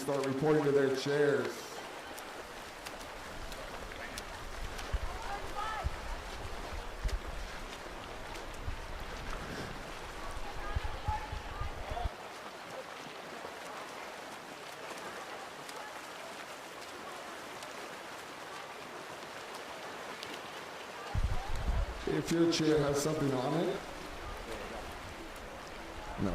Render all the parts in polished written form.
start reporting to their chairs. If your chair has something on it, no.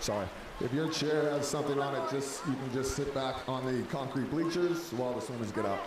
Sorry. If your chair has something on it, you can just sit back on the concrete bleachers while the swimmers get out.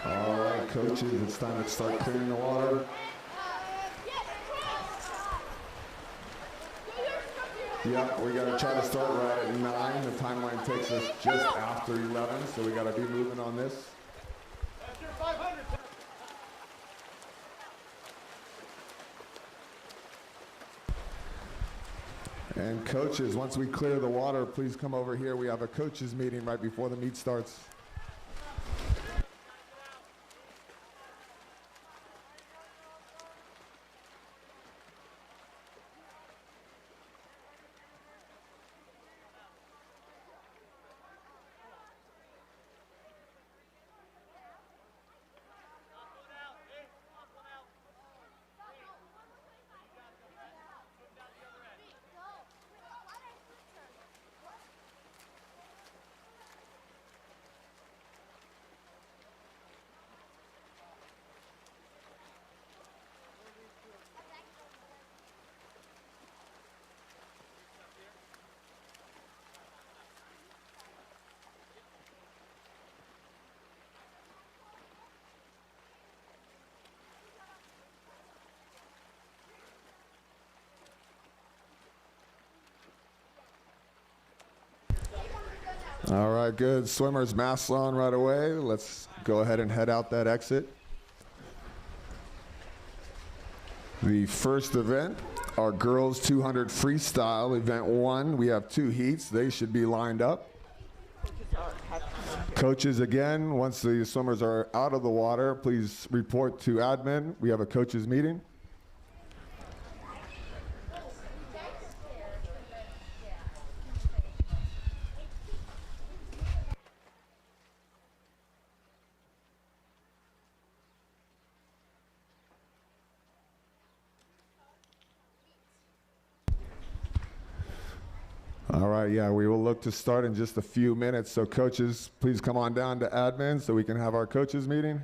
All right, coaches, it's time to start clearing the water. Yeah, we got to try to start right at 9. The timeline takes us just after 11, so we got to be moving on this. And coaches, once we clear the water, please come over here. We have a coaches meeting right before the meet starts. All right, good. Swimmers, masks on right away. Let's go ahead and head out that exit. The first event, our girls 200 freestyle, event 1. We have 2 heats. They should be lined up. Coaches, again, once the swimmers are out of the water, please report to admin. We have a coaches meeting. All right, yeah, we will look to start in just a few minutes. So coaches, please come on down to admin so we can have our coaches meeting.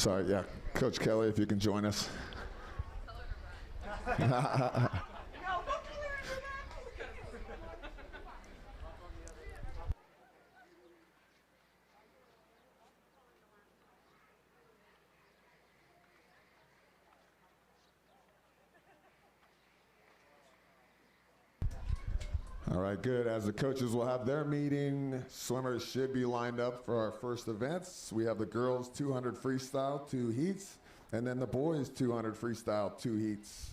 Sorry, yeah. Coach Kelly, if you can join us. All right, good. As the coaches will have their meeting, swimmers should be lined up for our first events. We have the girls 200 freestyle, 2 heats, and then the boys 200 freestyle, 2 heats.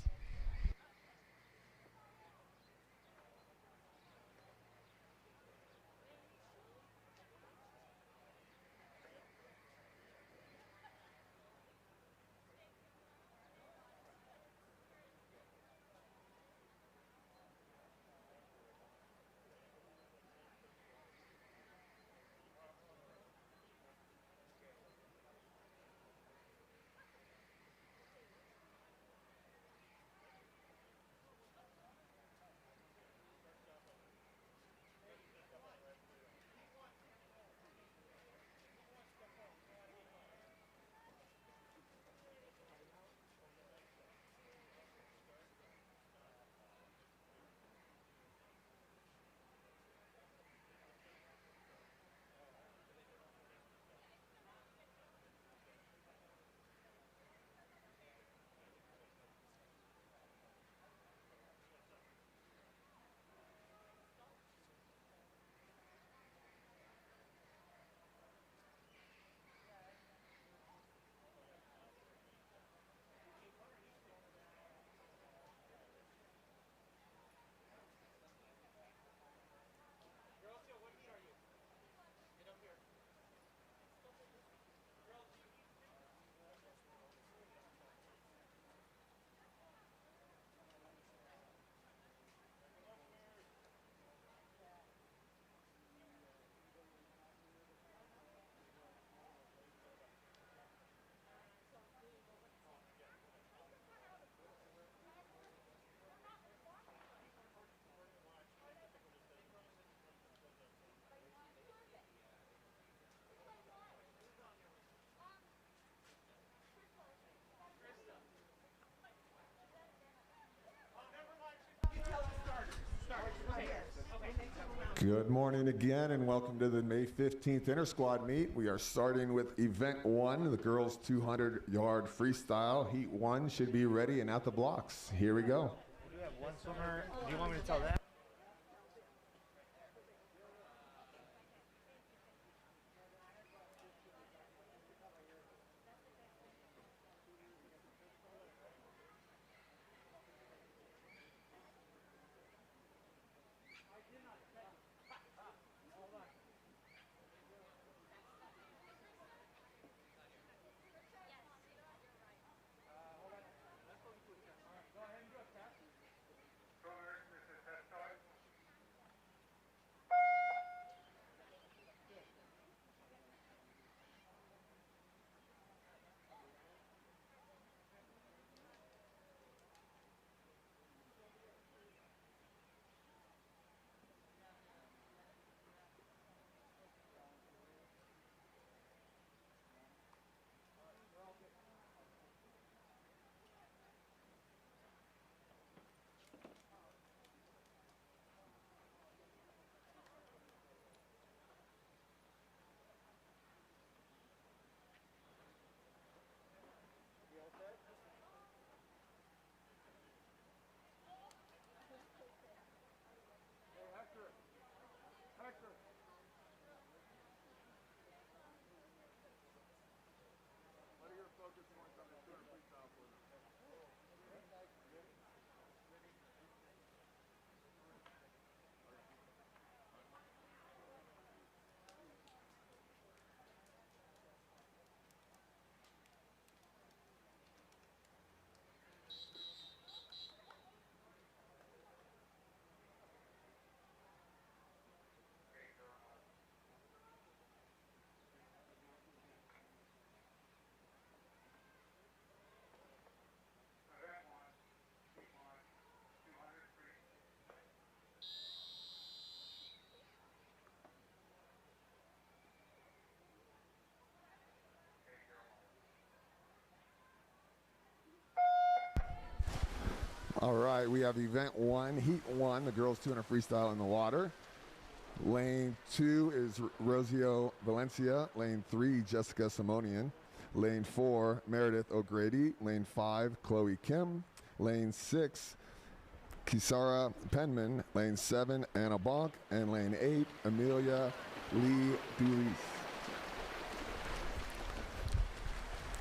Good morning again, and welcome to the May 15th Intrasquad meet. We are starting with event 1, the girls 200-yard freestyle. Heat 1 should be ready and at the blocks. Here we go. We do have one swimmer. Do you want me to tell that? All right, we have event 1, heat 1, the girls 200 freestyle in the water. Lane 2 is Rosio Valencia. Lane 3, Jessica Simonian. Lane 4, Meredith O'Grady. Lane 5, Chloe Kim. Lane 6, Kisara Penman. Lane 7, Anna Bonk. And lane 8, Amelia Lee Dulis.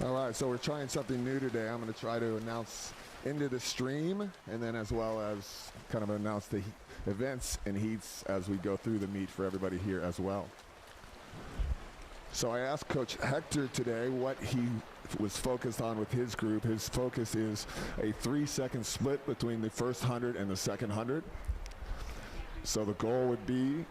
All right, so we're trying something new today. I'm going to try to announce into the stream, and then as well as kind of announce the events and heats as we go through the meet for everybody here as well. So I asked Coach Hector today what he was focused on with his group. His focus is a 3-second split between the first 100 and the second 100. So the goal would be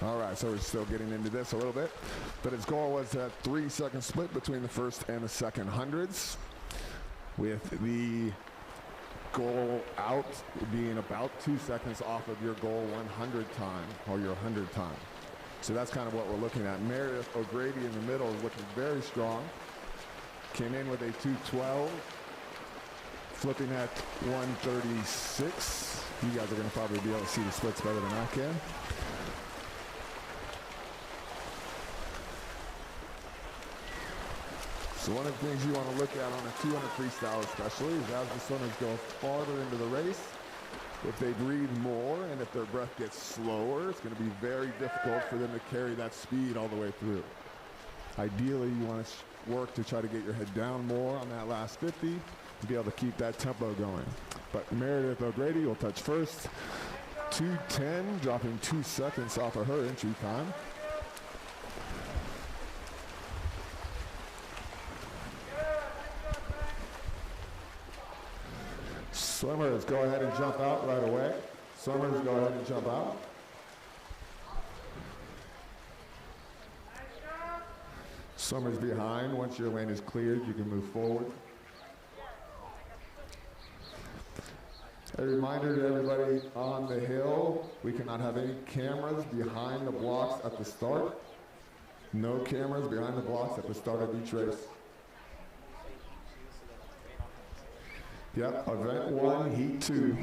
all right, so we're still getting into this a little bit, but his goal was that 3-second split between the first and the second hundreds, with the goal out being about 2 seconds off of your goal 100 time, or your 100 time. So that's kind of what we're looking at. Meredith O'Grady in the middle is looking very strong. Came in with a 2:12, flipping at 1:36. You guys are going to probably be able to see the splits better than I can. So one of the things you want to look at on a 200 freestyle especially is as the swimmers go farther into the race, if they breathe more and if their breath gets slower, it's going to be very difficult for them to carry that speed all the way through. Ideally, you want to work to try to get your head down more on that last 50 to be able to keep that tempo going. But Meredith O'Grady will touch first. 2:10, dropping 2 seconds off of her entry time. Swimmers, go ahead and jump out right away. Swimmers, go ahead and jump out. Swimmers behind. Once your lane is cleared, you can move forward. A reminder to everybody on the hill, we cannot have any cameras behind the blocks at the start. No cameras behind the blocks at the start of each race. Yep, event 1, heat 2.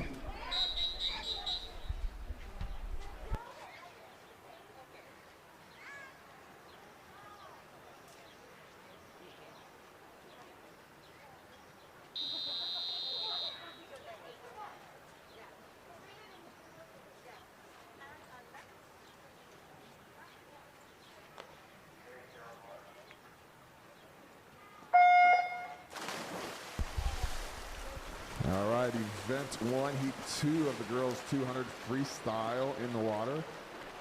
All right, event 1, heat 2 of the girls 200 freestyle in the water.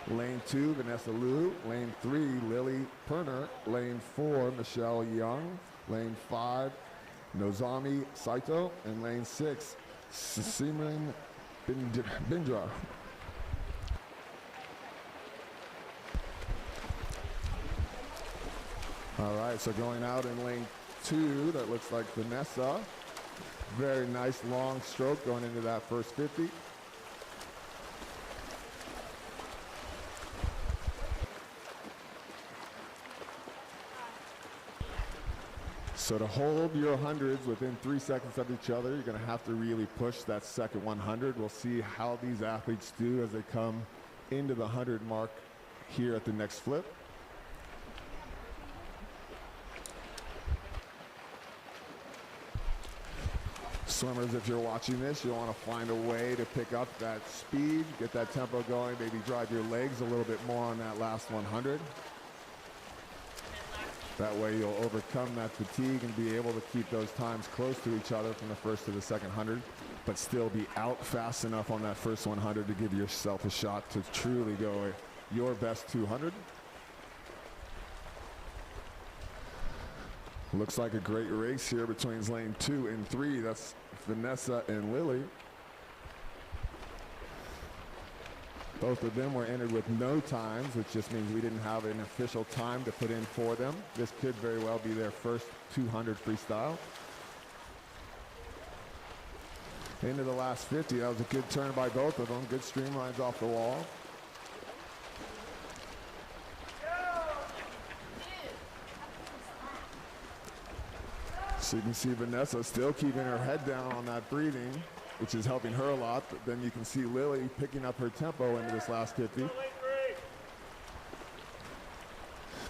Lane 2, Vanessa Liu. Lane 3, Lily Perner. Lane 4, Michelle Young. Lane 5, Nozami Saito. And lane 6, Simran Bindra. All right, so going out in lane 2, that looks like Vanessa. Very nice long stroke going into that first 50. So to hold your hundreds within 3 seconds of each other, you're going to have to really push that second 100. We'll see how these athletes do as they come into the 100 mark here at the next flip. Swimmers, if you're watching this, you'll want to find a way to pick up that speed, get that tempo going, maybe drive your legs a little bit more on that last 100. That way you'll overcome that fatigue and be able to keep those times close to each other from the first to the second 100, but still be out fast enough on that first 100 to give yourself a shot to truly go your best 200. Looks like a great race here between lane 2 and 3. That's Vanessa and Lily. Both of them were entered with no times, which just means we didn't have an official time to put in for them. This could very well be their first 200 freestyle. Into the last 50. That was a good turn by both of them. Good streamlines off the wall. So you can see Vanessa still keeping her head down on that breathing, which is helping her a lot. But then you can see Lily picking up her tempo into this last 50.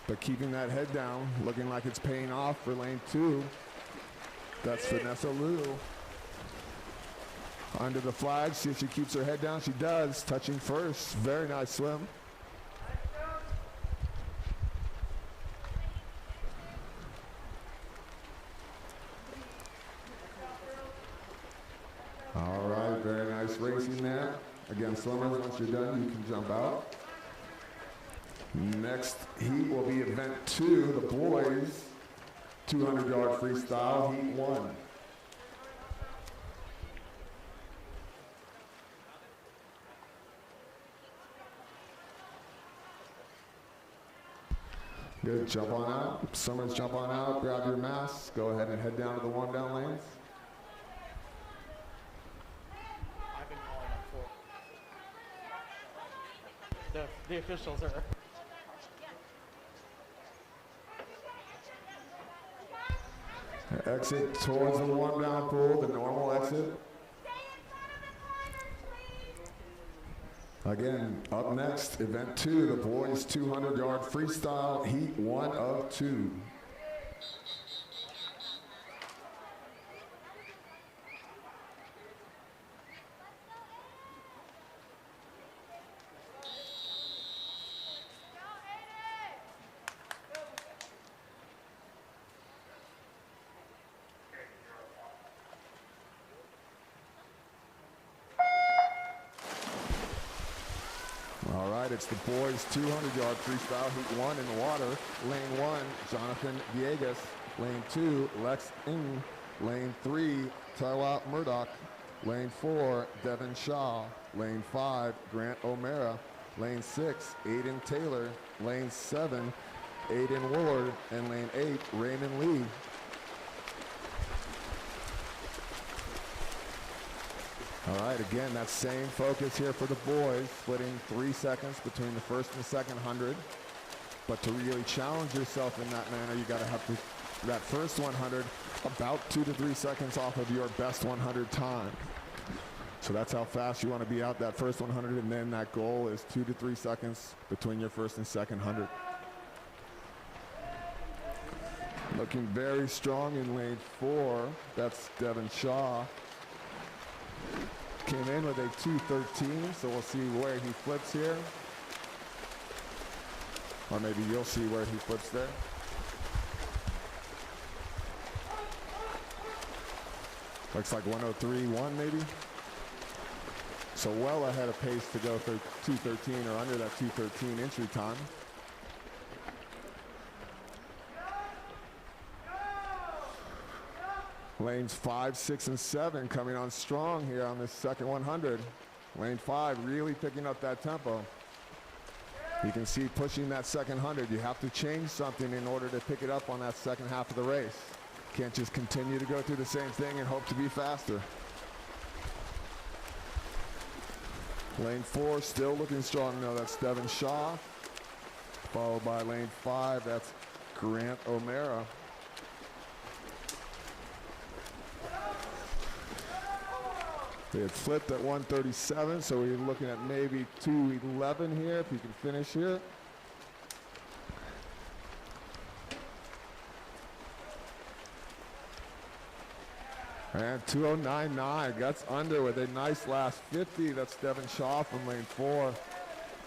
But keeping that head down, looking like it's paying off for lane 2. That's Vanessa Liu. Under the flag, see if she keeps her head down. She does, touching first. Very nice swim. All right, very nice racing there. Again, swimmers, once you're done, you can jump out. Next heat will be event 2, the boys 200-yard freestyle, heat 1. Good, jump on out. Summers, jump on out, grab your mask, go ahead and head down to the warm down lanes. I've been calling them for. The officials are. Exit towards the warm down pool, the normal exit. Again, up next, event 2, the boys 200-yard freestyle, heat 1 of 2. All right, it's the boys 200-yard freestyle, heat 1 in the water. Lane 1, Jonathan Villegas. Lane 2, Lex Ng. Lane 3, Taiwa Murdoch. Lane 4, Devin Shaw. Lane 5, Grant O'Mara. Lane 6, Aiden Taylor. Lane 7, Aiden Ward. And lane 8, Raymond Lee. All right, again, that same focus here for the boys, splitting 3 seconds between the first and second 100. But to really challenge yourself in that manner, you got to have that first 100 about 2 to 3 seconds off of your best 100 time. So that's how fast you want to be out that first 100, and then that goal is 2 to 3 seconds between your first and second 100. Looking very strong in lane 4, that's Devin Shaw. Came in with a 2:13, so we'll see where he flips here. Or maybe you'll see where he flips there. Looks like 103.1 maybe. So well ahead of pace to go for 2:13 or under that 2:13 entry time. Lanes 5, 6, and 7 coming on strong here on this second 100. Lane 5 really picking up that tempo. You can see pushing that second 100. You have to change something in order to pick it up on that second half of the race. Can't just continue to go through the same thing and hope to be faster. Lane 4 still looking strong. No, that's Devin Shaw. Followed by lane 5, that's Grant O'Mara. They had flipped at 137, so we're looking at maybe 2:11 here, if you can finish here. And 2:09.9, that's under with a nice last 50. That's Devin Shaw from lane 4.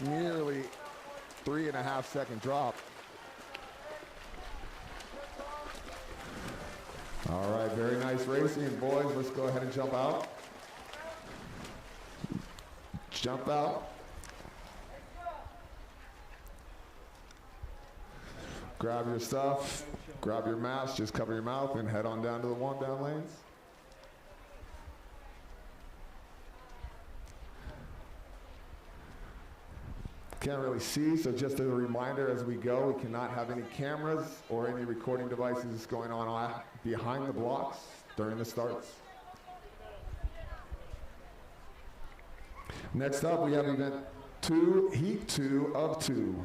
Nearly 3.5 second drop. All right, very nice racing, boys. Let's go ahead and jump out. Jump out. Grab your stuff, grab your mask, just cover your mouth and head on down to the warm down lanes. Can't really see, so just as a reminder as we go, we cannot have any cameras or any recording devices going on behind the blocks during the starts. Next up, we have event 2, heat 2 of 2.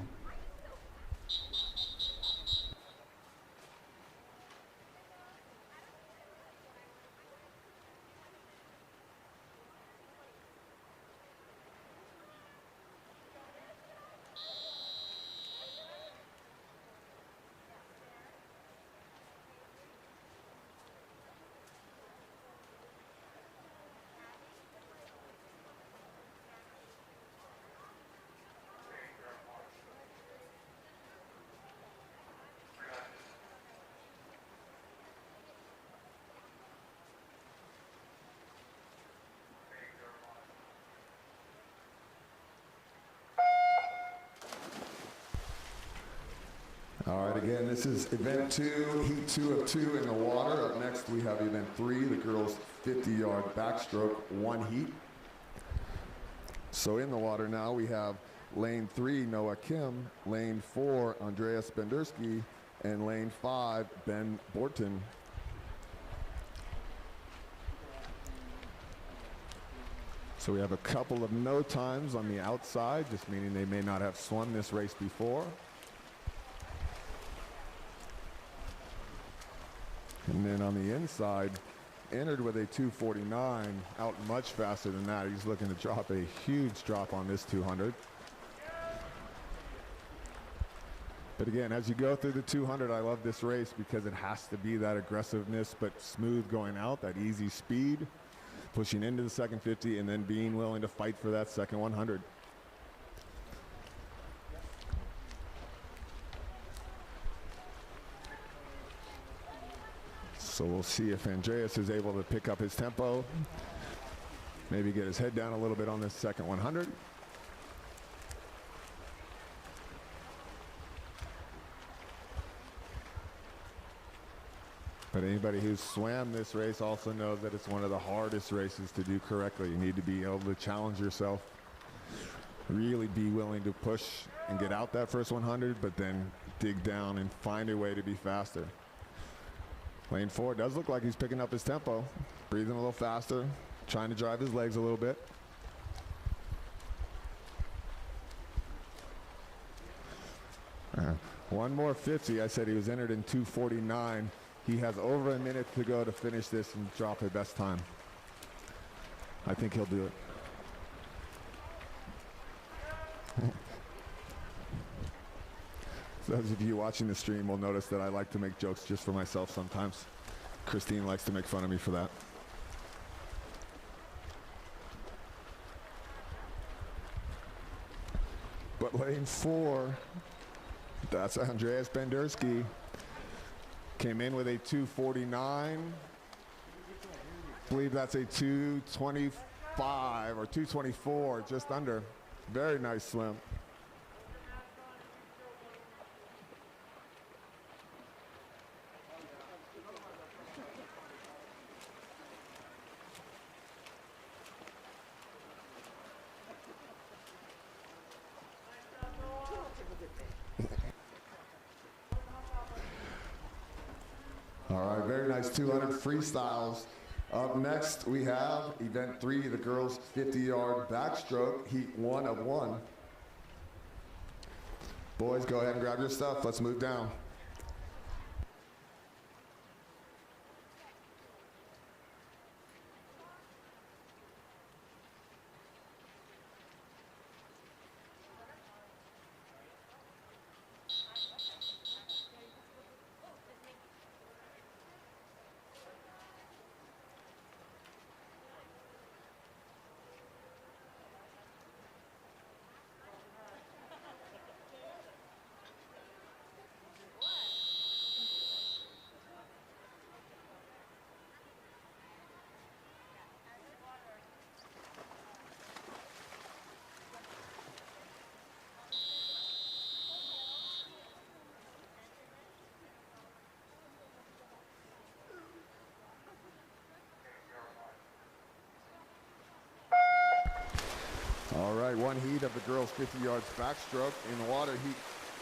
All right, again, this is event 2, heat 2 of 2 in the water. Up next, we have event 3, the girls' 50-yard backstroke, 1 heat. So in the water now, we have lane 3, Noah Kim, lane 4, Andreas Bendersky, and lane 5, Ben Borton. So we have a couple of no times on the outside, just meaning they may not have swum this race before. And then on the inside, entered with a 2:49, out much faster than that. He's looking to drop a huge drop on this 200. But again, as you go through the 200, I love this race because it has to be that aggressiveness, but smooth going out, that easy speed, pushing into the second 50, and then being willing to fight for that second 100. So we'll see if Andreas is able to pick up his tempo, maybe get his head down a little bit on this second 100. But anybody who's swam this race also knows that it's one of the hardest races to do correctly. You need to be able to challenge yourself, really be willing to push and get out that first 100, but then dig down and find a way to be faster. Lane 4 does look like he's picking up his tempo, breathing a little faster, trying to drive his legs a little bit. One more 50. I said he was entered in 2:49. He has over a minute to go to finish this and drop a best time. I think he'll do it. Those of you watching the stream will notice that I like to make jokes just for myself sometimes. Christine likes to make fun of me for that. But lane 4, that's Andreas Bendersky. Came in with a 2:49. I believe that's a 2:25 or 2:24, just under. Very nice swim. All right, very nice 200 freestyles. Up next, we have event 3, the girls' 50-yard backstroke, heat 1 of 1. Boys, go ahead and grab your stuff. Let's move down. All right, one heat of the girls' 50 yards backstroke. In the water,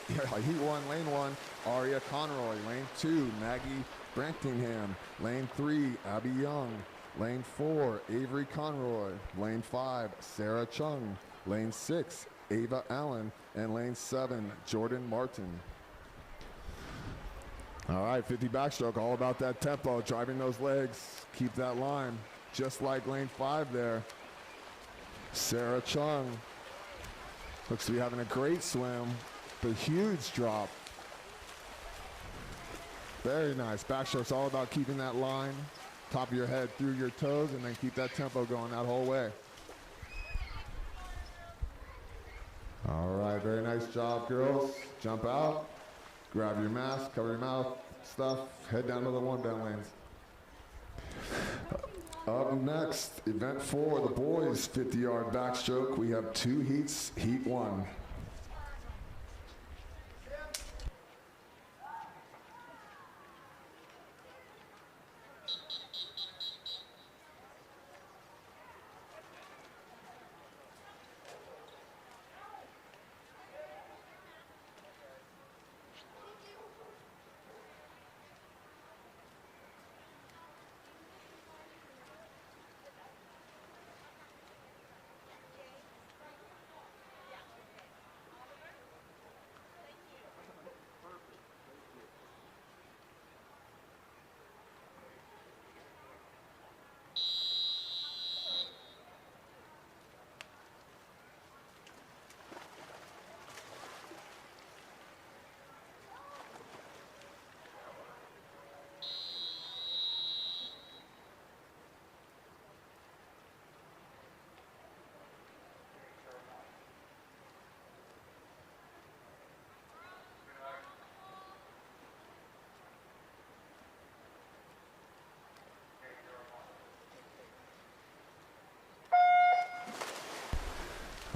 heat 1, lane 1, Aria Conroy. Lane 2, Maggie Brantingham. Lane 3, Abby Young. Lane 4, Avery Conroy. Lane 5, Sarah Chung. Lane 6, Ava Allen. And lane 7, Jordan Martin. All right, 50 backstroke, all about that tempo, driving those legs, keep that line, just like lane 5 there. Sarah Chung looks to be having a great swim, but huge drop. Very nice. Backstroke's all about keeping that line, top of your head through your toes, and then keep that tempo going that whole way. All right, very nice job, girls. Jump out, grab your mask, cover your mouth, stuff, head down to the warm-down lanes. Up next, event 4, the boys 50-yard backstroke. We have 2 heats, heat 1.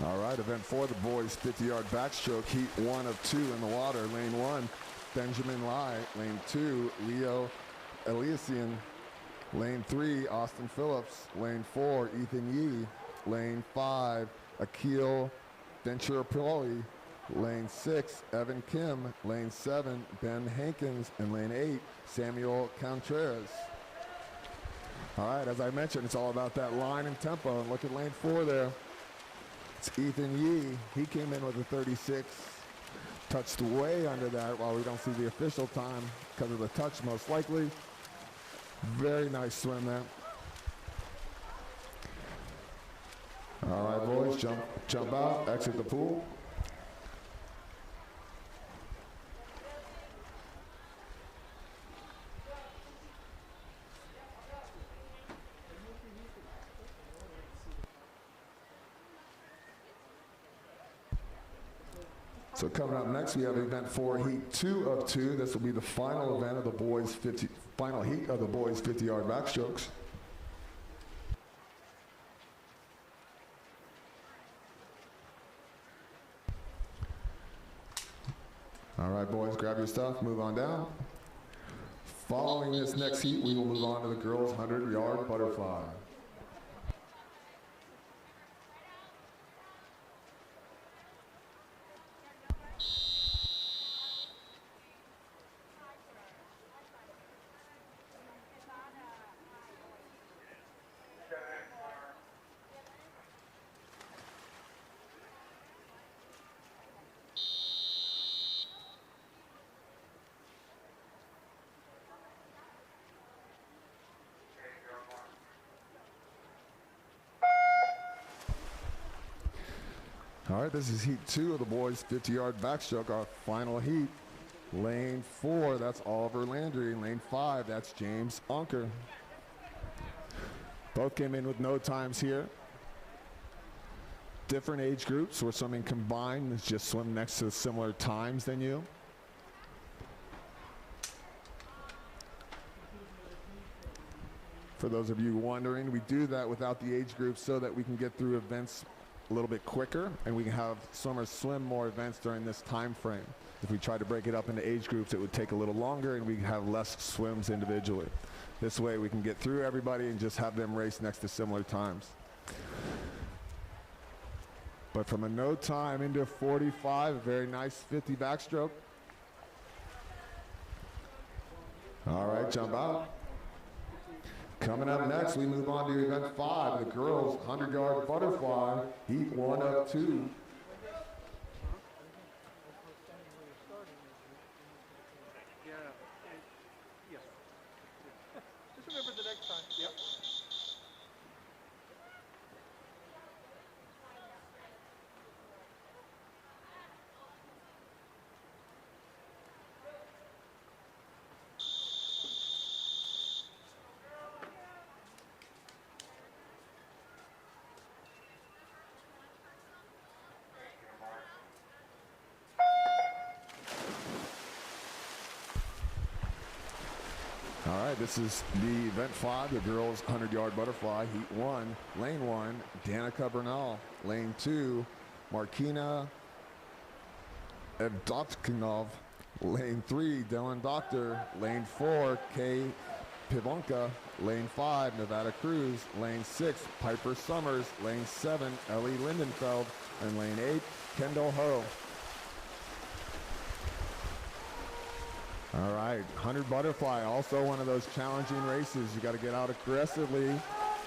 All right, event 4, the boys 50-yard backstroke, heat 1 of 2 in the water. Lane 1, Benjamin Lai. Lane 2, Leo Eliasian. Lane 3, Austin Phillips. Lane 4, Ethan Yee. Lane 5, Akil Venturapoli. Lane 6, Evan Kim. Lane 7, Ben Hankins. And lane 8, Samuel Contreras. All right, as I mentioned, it's all about that line and tempo. And look at lane 4 there. It's Ethan Yee. He came in with a 36. Touched way under that while we don't see the official time because of the touch most likely. Very nice swim there. All right, boys, jump out, exit the pool. So coming up next, we have event 4, heat 2 of 2. This will be the final event of the boys' final heat of the boys' 50-yard backstrokes. All right, boys, grab your stuff, move on down. Following this next heat, we will move on to the girls' 100-yard butterfly. All right, this is heat 2 of the boys' 50-yard backstroke, our final heat. Lane 4, that's Oliver Landry. Lane 5, that's James Unker. Both came in with no times here. Different age groups. We're swimming combined. Just swim next to similar times than you. For those of you wondering, we do that without the age groups so that we can get through events a little bit quicker and we can have swimmers swim more events during this time frame. If we try to break it up into age groups, it would take a little longer and we can have less swims individually. This way we can get through everybody and just have them race next to similar times. But from a no time into 45, a very nice 50 backstroke. All right, jump out. Coming up next, we move on to event 5, the girls 100-yard butterfly, heat 1 of 2. Just remember the next time. Yep. All right, this is the event 5, the girls 100-yard butterfly, heat 1, lane 1, Danica Bernal. Lane 2, Markina Evdokhinov. Lane 3, Dylan Doctor. Lane 4, Kay Pivonka. Lane 5, Nevada Cruz. Lane 6, Piper Summers. Lane 7, Ellie Lindenfeld. And lane 8, Kendall Ho. All right, 100 butterfly, also one of those challenging races. You got to get out aggressively,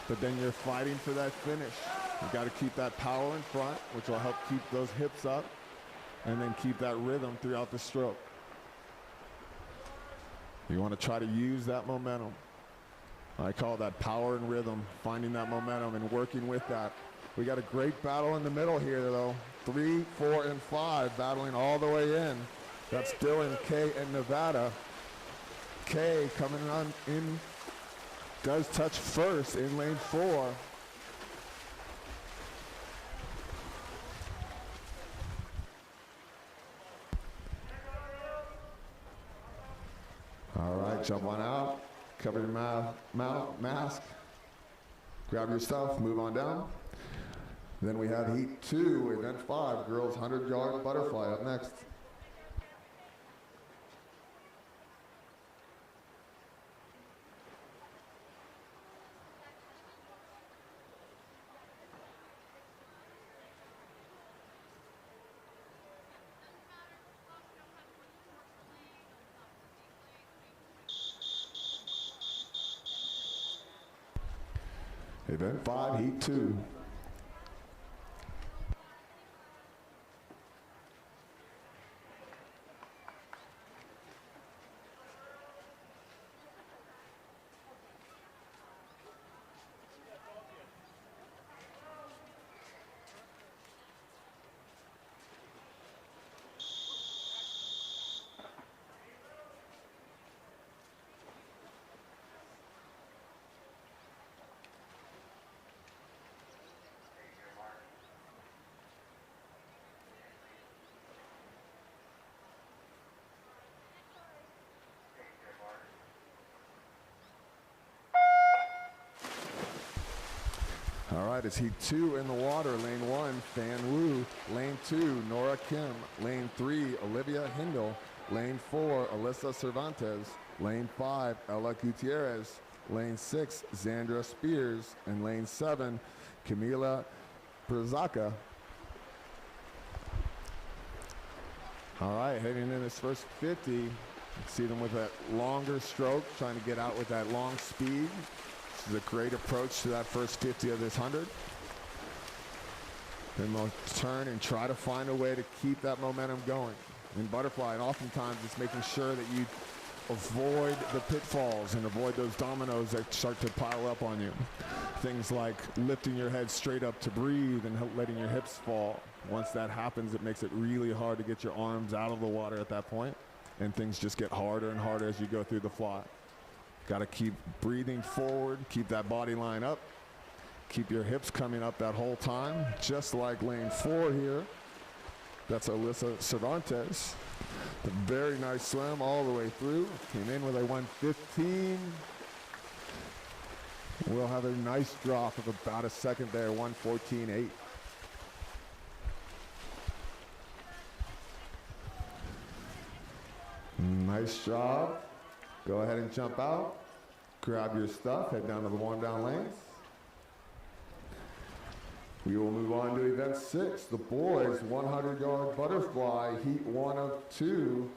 but then you're fighting for that finish. You got to keep that power in front, which will help keep those hips up, and then keep that rhythm throughout the stroke. You want to try to use that momentum. I call that power and rhythm, finding that momentum and working with that. We got a great battle in the middle here, though. 3, 4, and 5 battling all the way in. That's Dylan, Kay, and Nevada. Kay coming on in, does touch first in lane 4. All right, jump on out, cover your mouth, mask, grab your stuff, move on down. Then we have heat 2, event 5, girls 100-yard butterfly up next. Event 5, heat 2. All right, it's heat 2 in the water. Lane 1, Fan Wu. Lane 2, Nora Kim. Lane 3, Olivia Hindle. Lane 4, Alyssa Cervantes. Lane 5, Ella Gutierrez. Lane 6, Xandra Spears. And lane 7, Camila Brzaka. All right, heading in this first 50. See them with that longer stroke, trying to get out with that long speed. This is a great approach to that first 50 of this 100. Then they'll turn and try to find a way to keep that momentum going. In butterfly, and oftentimes it's making sure that you avoid the pitfalls and avoid those dominoes that start to pile up on you. Things like lifting your head straight up to breathe and letting your hips fall. Once that happens, it makes it really hard to get your arms out of the water at that point, and things just get harder and harder as you go through the fly. Got to keep breathing forward, keep that body line up, keep your hips coming up that whole time, just like lane 4 here. That's Alyssa Cervantes. A very nice swim all the way through. Came in with a 1:15. We'll have a nice drop of about a second there, 1:14.8. Nice job. Go ahead and jump out. Grab your stuff, head down to the warm down lanes. We will move on to event 6, the boys 100-yard butterfly, heat 1 of 2.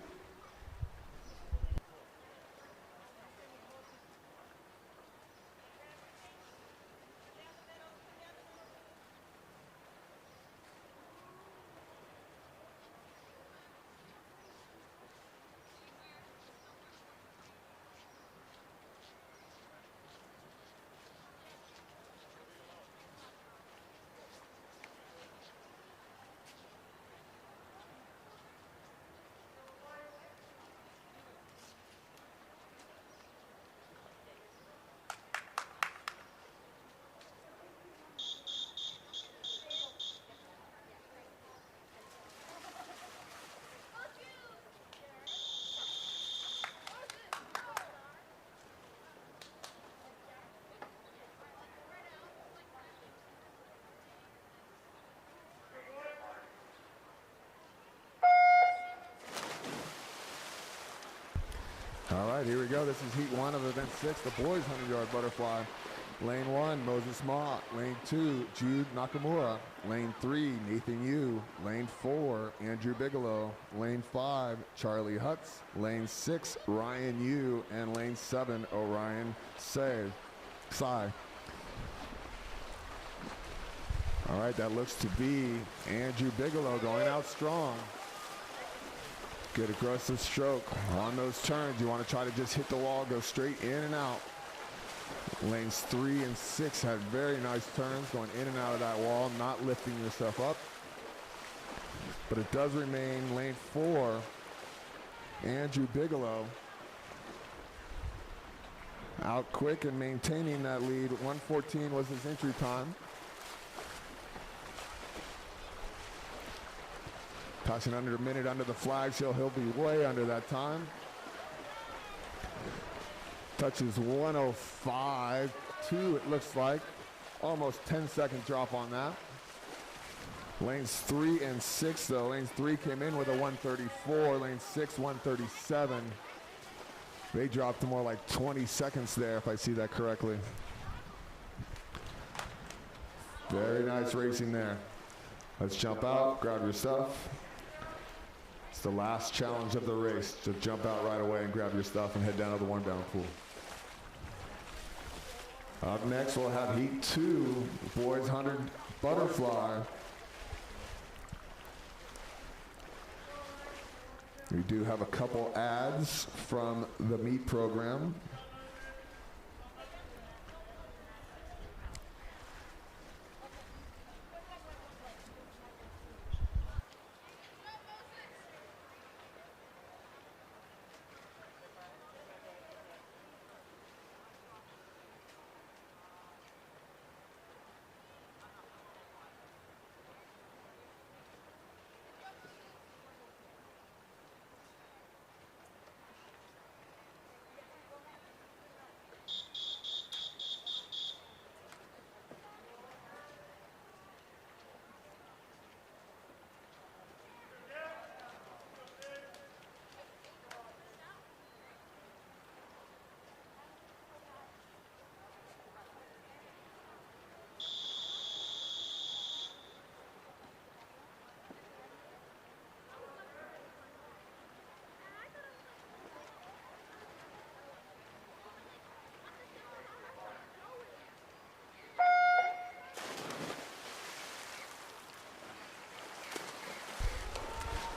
All right, here we go. This is heat 1 of event 6, the boys 100-yard butterfly. Lane 1, Moses Ma. Lane 2, Jude Nakamura. Lane 3, Nathan Yu. Lane 4, Andrew Bigelow. Lane 5, Charlie Hutz. Lane 6, Ryan Yu. And lane 7, Orion Sai. All right, that looks to be Andrew Bigelow going out strong. Good aggressive stroke on those turns. You want to try to just hit the wall, go straight in and out. Lanes 3 and 6 had very nice turns going in and out of that wall, not lifting yourself up. But it does remain lane 4, Andrew Bigelow. Out quick and maintaining that lead. 1:14 was his entry time. Passing under a minute under the flag, so he'll be way under that time. Touches 105.2, it looks like. Almost 10-second drop on that. Lanes 3 and 6, though. Lanes 3 came in with a 134. Lane 6, 137. They dropped to more like 20 seconds there, if I see that correctly. Very nice racing there. Let's jump out, grab your stuff. It's the last challenge of the race. Just jump out right away and grab your stuff and head down to the warm-down pool. Up next, we'll have heat 2, boys 100 butterfly. We do have a couple ads from the meet program.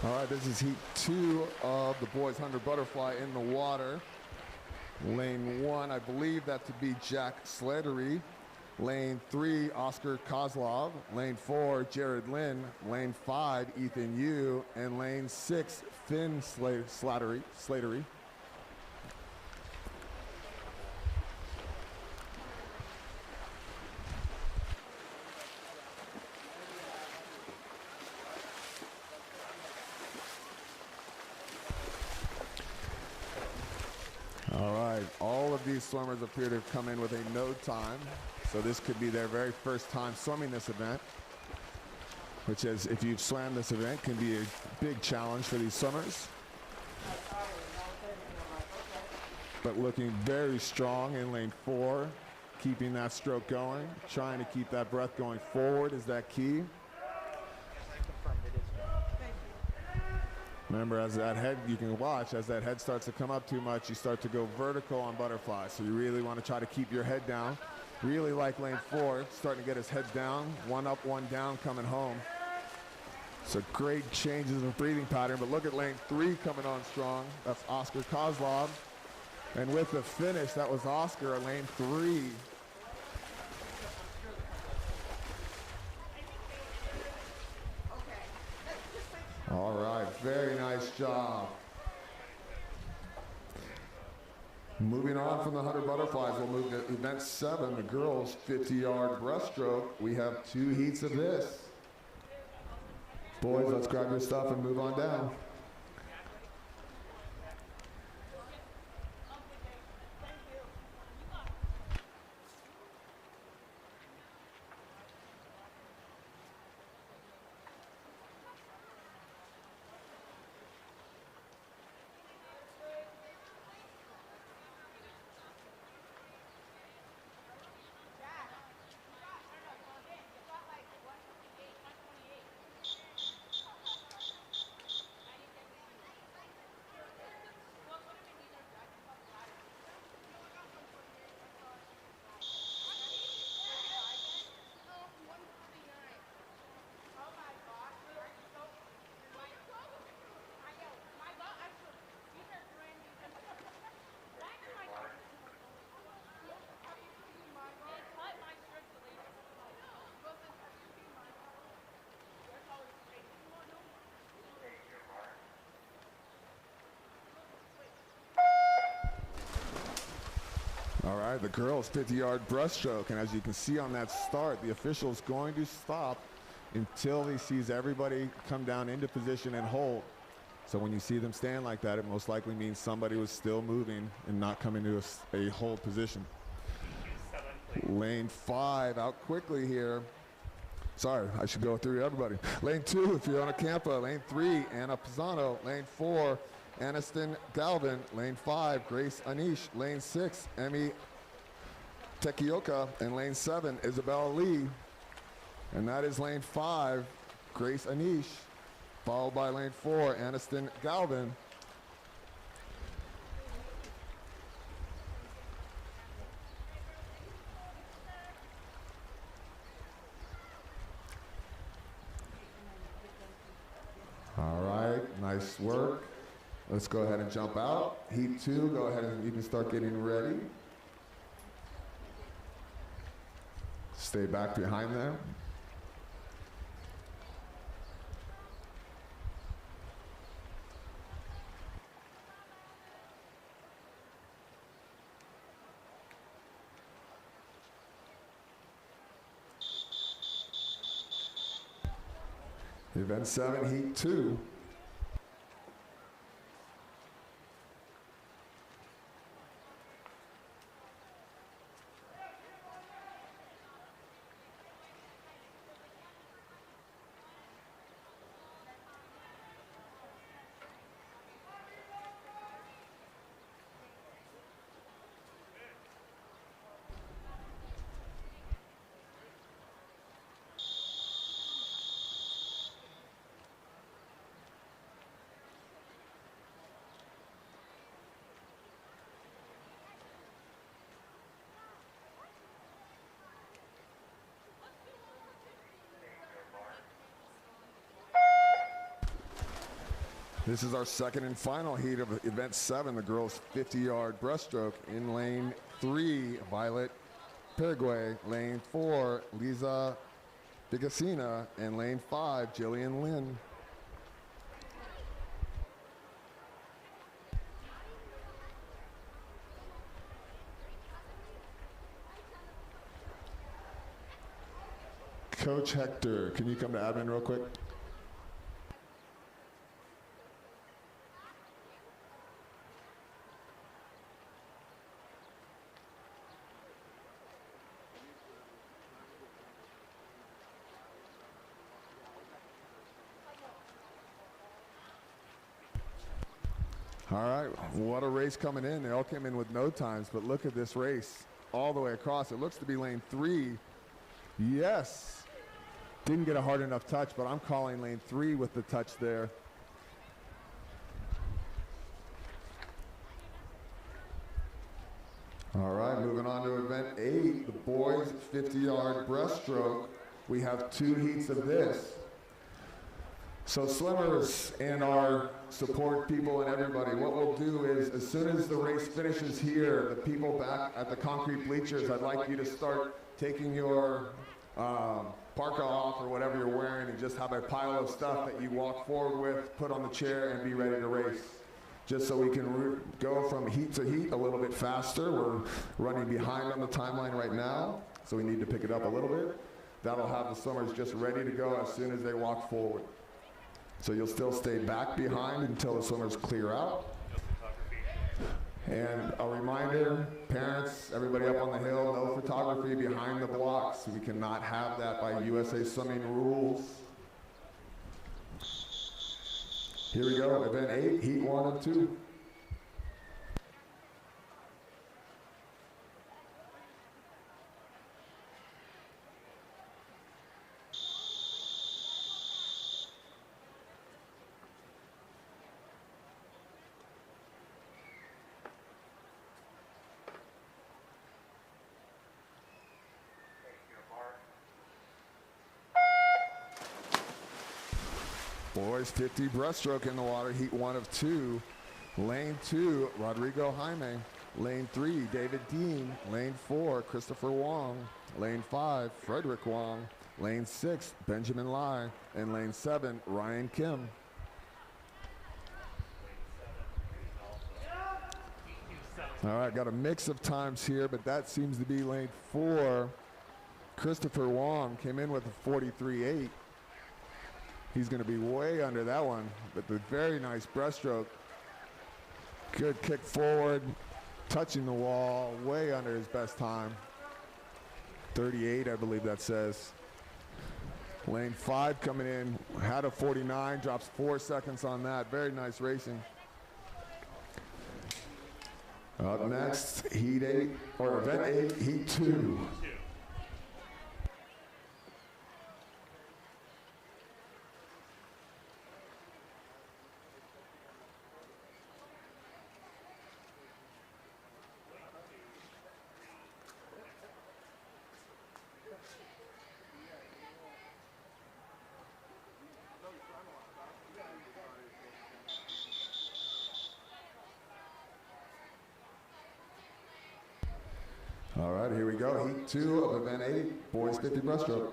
All right, this is heat 2 of the boys 100 butterfly in the water. Lane 1, I believe that to be Jack Slattery. Lane 3, Oscar Kozlov. Lane 4, Jared Lynn. Lane 5, Ethan Yu. And lane 6, Finn Slattery. All right, all of these swimmers appear to have come in with a no time. So this could be their very first time swimming this event, which is, if you've swam this event, can be a big challenge for these swimmers. But looking very strong in lane 4, keeping that stroke going, trying to keep that breath going forward is that key. Remember, as that head, you can watch, as that head starts to come up too much, you start to go vertical on butterfly. So you really want to try to keep your head down. Really like lane 4, starting to get his head down. One up, one down, coming home. So great changes of breathing pattern, but look at lane 3 coming on strong. That's Oscar Kozlov. And with the finish, that was Oscar at lane 3. All right, very nice job. Moving on from the 100 butterflies, we'll move to event 7, the girls' 50-yard breaststroke. We have 2 heats of this. Boys, let's grab your stuff and move on down. All right, the girls' 50-yard breaststroke, and as you can see on that start, the official is going to stop until he sees everybody come down into position and hold. So when you see them stand like that, it most likely means somebody was still moving and not coming to a hold position. Lane 5 out quickly here. Sorry, I should go through everybody. Lane 2, Fiona Campa. Lane 3, Anna Pisano. Lane 4, Aniston Galvin. Lane 5, Grace Anish. Lane 6, Emmy Tekioka. And lane 7, Isabella Lee. And that is lane 5, Grace Anish, followed by lane 4, Aniston Galvin. All right, nice work. Let's go ahead and jump out. Heat 2, go ahead and you can start getting ready. Stay back behind them. Event 7, Heat 2. This is our second and final heat of event 7, the girls' 50-yard breaststroke. In lane 3, Violet Paraguay. Lane 4, Lisa Bigasina. And lane 5, Jillian Lynn. Coach Hector, can you come to admin real quick? All right, what a race coming in. They all came in with no times, but look at this race. all the way across. It looks to be lane 3. Yes. Didn't get a hard enough touch, but I'm calling lane 3 with the touch there. All right, moving on to event 8, the boys 50-yard breaststroke. We have 2 heats of this. So swimmers and our support people and everybody, what we'll do is as soon as the race finishes here, the people back at the concrete bleachers, I'd like you to start taking your parka off or whatever you're wearing and just have a pile of stuff that you walk forward with, put on the chair, and be ready to race. Just so we can go from heat to heat a little bit faster. We're running behind on the timeline right now, so we need to pick it up a little bit. That'll have the swimmers just ready to go as soon as they walk forward. So you'll still stay back behind until the swimmers clear out. And a reminder, parents, everybody up on the hill, no photography behind the blocks. We cannot have that by USA Swimming rules. Here we go, event 8, heat 1 and 2. Boys 50 breaststroke in the water, heat 1 of 2. Lane 2, Rodrigo Jaime. Lane 3, David Dean. Lane 4, Christopher Wong. Lane 5, Frederick Wong. Lane 6, Benjamin Lai. And lane 7, Ryan Kim. All right, got a mix of times here, but that seems to be lane 4. Christopher Wong came in with a 43.8. He's going to be way under that one, but the very nice breaststroke. Good kick forward, touching the wall, way under his best time. 38, I believe that says. Lane 5 coming in, had a 49, drops 4 seconds on that. Very nice racing. Up next, heat 8, or event 8, heat 2. All right, here we go. Heat 2 of event 8, boys 50 breaststroke.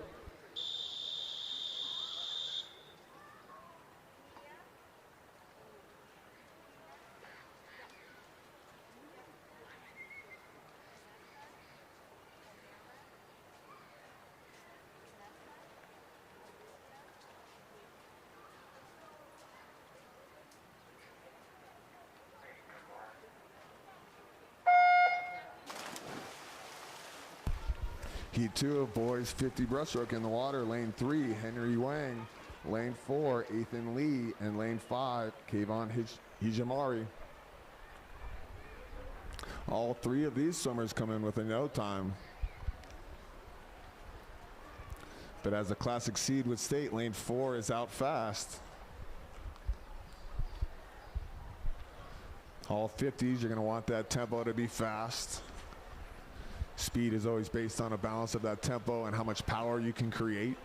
Heat 2 of boys 50 breaststroke in the water. Lane 3, Henry Wang. Lane 4, Ethan Lee. And lane 5, Kayvon Hijamari. All 3 of these swimmers come in with a no time. But as the classic seed would state, lane 4 is out fast. All 50s, you're going to want that tempo to be fast. Speed is always based on a balance of that tempo and how much power you can create.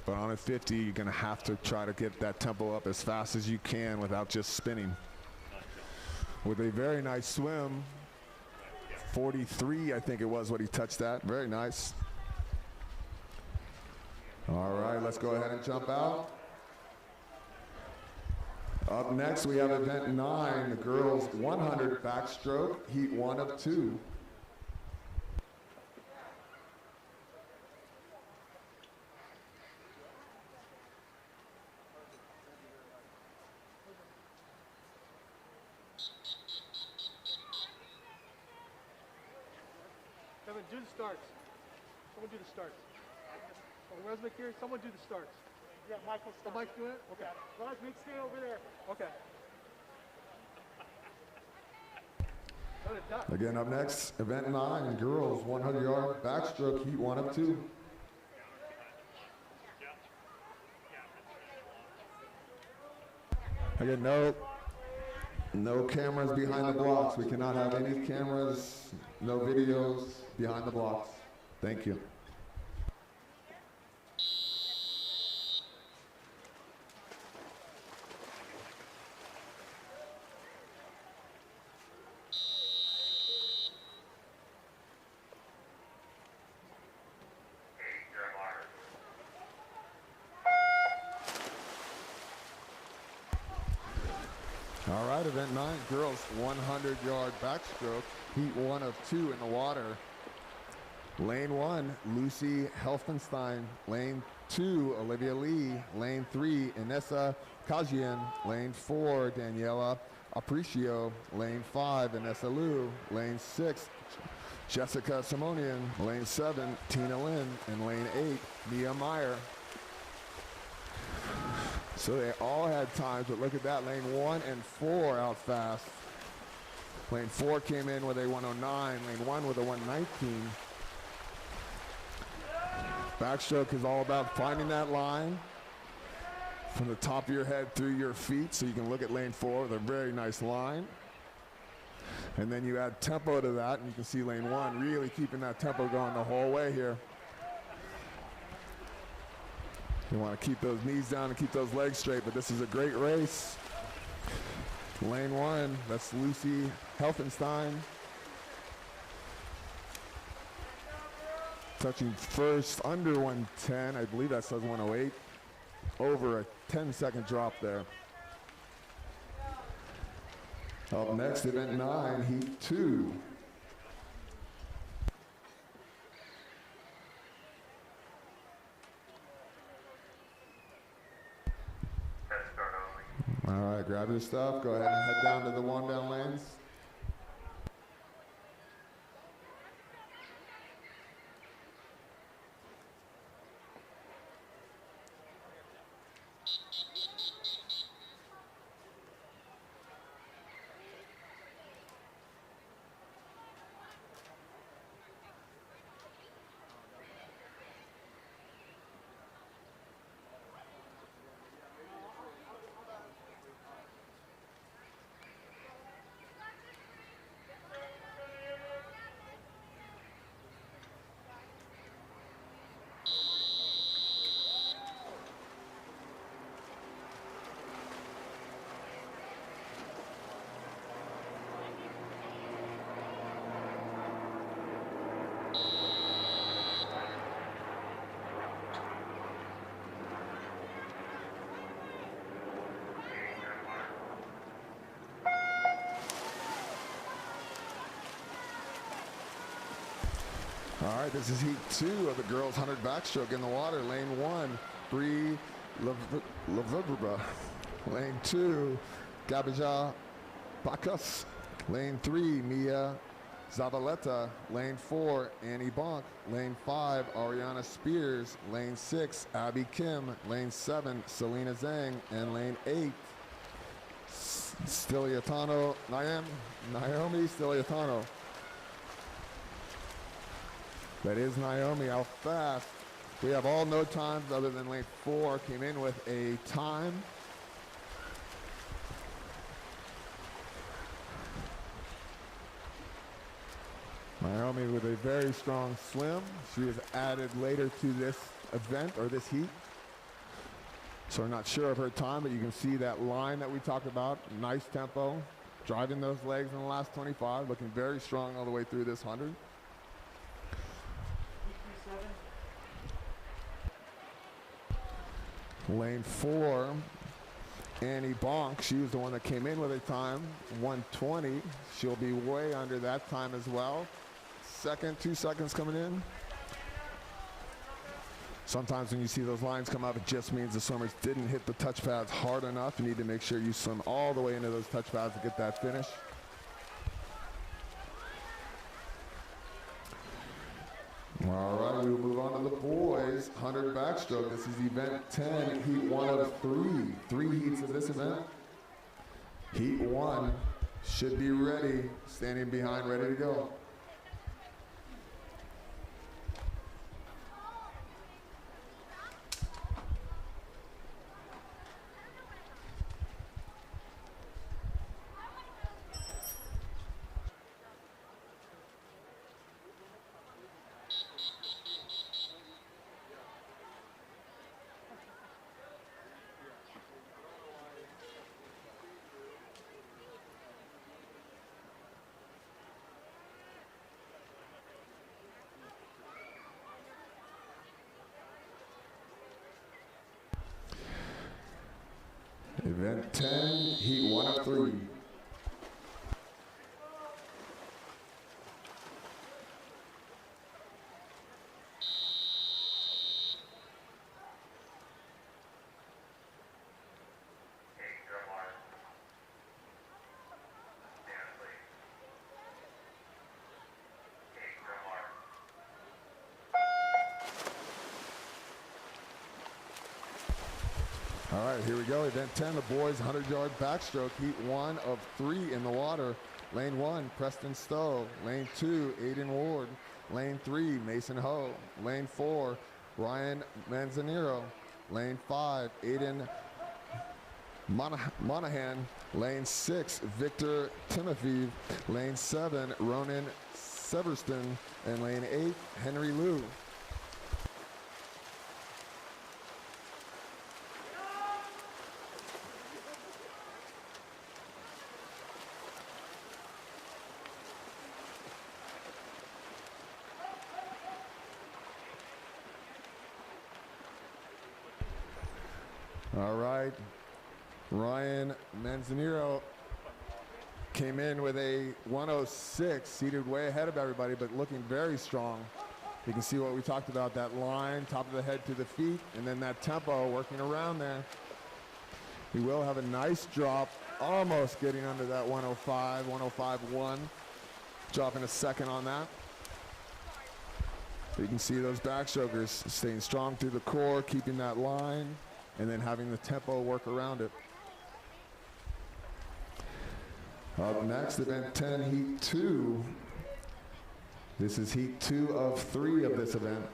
But on a 50, you're going to have to try to get that tempo up as fast as you can without just spinning. With a very nice swim, 43, I think it was what he touched that. Very nice. All right, let's go ahead and jump out. Up next, we have event 9, the girls 100 backstroke, heat 1 of 2. Kevin, do the starts. Someone do the starts. Oh, Resnick here, someone do the starts. Yeah, Michael. Oh, Mike's doing it? Okay. Raj, make stay over there. Okay. Again, up next, event 9, girls 100-yard backstroke, heat 1 of 2. Again, no cameras behind the blocks. We cannot have any cameras, no videos behind the blocks. Thank you. All right, event 9, girls 100-yard backstroke, heat 1 of 2 in the water. Lane 1, Lucy Helfenstein. Lane 2, Olivia Lee. Lane 3, Inessa Kajian. Lane 4, Daniela Aparicio. Lane 5, Inessa Liu. Lane 6, Jessica Simonian. Lane 7, Tina Lin. And lane 8, Mia Meyer. So they all had times, but look at that, lane 1 and 4 out fast. Lane 4 came in with a 109, lane 1 with a 119. Backstroke is all about finding that line from the top of your head through your feet, so you can look at lane 4 with a very nice line. And then you add tempo to that, and you can see lane 1 really keeping that tempo going the whole way here. You want to keep those knees down and keep those legs straight, but this is a great race. Lane 1, that's Lucy Helfenstein. Touching first under 110, I believe that says 108. Over a 10-second drop there. Up next, event 9, heat 2. All right, grab your stuff. Go ahead and head down to the warm-down lanes. All right, this is heat 2 of the girls 100 backstroke in the water. Lane 1, Bree Lavubra. Lane 2, Gabija Bacchus. Lane 3, Mia Zavaleta. Lane 4, Annie Bonk. Lane 5, Ariana Spears. Lane 6, Abby Kim. Lane 7, Selena Zhang. And lane 8, Naomi Stiliatano. That is Naomi out fast. We have all no times other than lane 4 came in with a time. Naomi with a very strong swim. She was added later to this event or this heat. So we're not sure of her time, but you can see that line that we talked about. Nice tempo, driving those legs in the last 25, looking very strong all the way through this 100. Lane 4, Annie Bonk, she was the one that came in with a time, 1:20. She'll be way under that time as well. Second, 2 seconds coming in. Sometimes when you see those lines come up, it just means the swimmers didn't hit the touch pads hard enough. You need to make sure you swim all the way into those touch pads to get that finish. All right, we will move on to the boys 100 backstroke. This is event 10, heat 1 of 3. 3 heats of this event. Heat 1, should be ready, standing behind, ready to go. Event 10, heat 1 of 3. All right, here we go. Event 10, the boys 100-yard backstroke, heat 1 of 3 in the water. Lane 1, Preston Stowe. Lane 2, Aiden Ward. Lane 3, Mason Ho. Lane 4, Ryan Manzanero. Lane 5, Aiden Monahan. Lane 6, Victor Timothy. Lane 7, Ronan Severston. And lane 8, Henry Liu. All right, Ryan Manzanero came in with a 106, seated way ahead of everybody, but looking very strong. You can see what we talked about, that line, top of the head to the feet, and then that tempo working around there. He will have a nice drop, almost getting under that 105, 105.1, dropping a second on that. But you can see those backstrokers staying strong through the core, keeping that line, and then having the tempo work around it. Up next, event 10, heat 2. This is heat 2 of 3 of this event.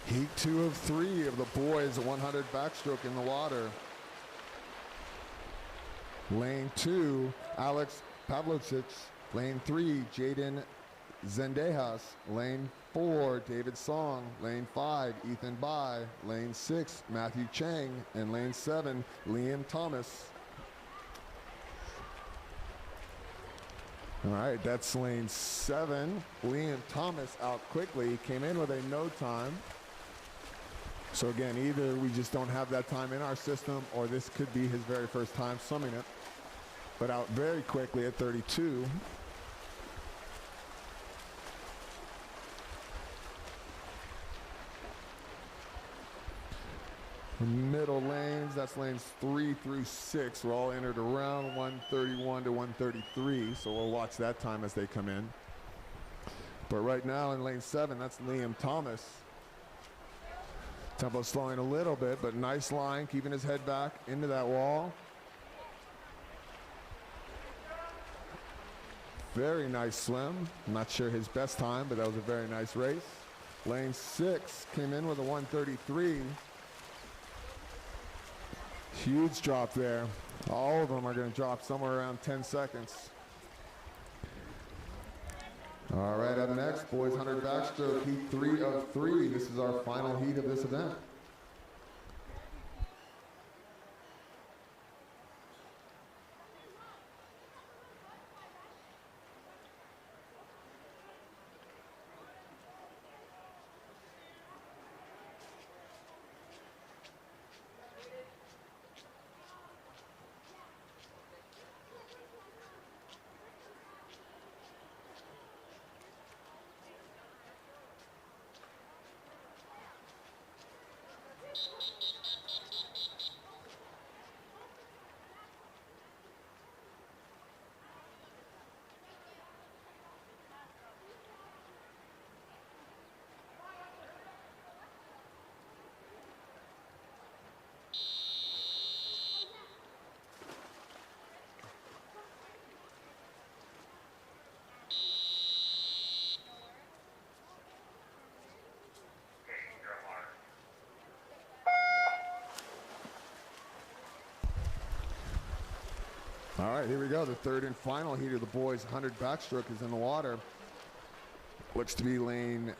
Heat 2 of 3 of the boys, 100 backstroke in the water. Lane 2, Alex Pavlovich. Lane 3, Jaden Zendejas. Lane 4, David Song. Lane 5, Ethan Bai. Lane 6, Matthew Chang. And lane 7, Liam Thomas. All right, that's lane 7. Liam Thomas out quickly, came in with a no time. So again, either we just don't have that time in our system, or this could be his very first time swimming it. But out very quickly at 32. Middle lanes, that's lanes 3 through 6. We're all entered around 131 to 133, so we'll watch that time as they come in. But right now in lane 7, that's Liam Thomas. Tempo slowing a little bit, but nice line, keeping his head back into that wall. Very nice swim. I'm not sure his best time, but that was a very nice race. Lane 6 came in with a 133. Huge drop there. All of them are going to drop somewhere around 10 seconds. All right, up next, boys 100 backstroke, heat 3 of 3. This is our final heat of this event. All right, here we go. The third and final heat of the boys 100 backstroke is in the water. Looks to be lane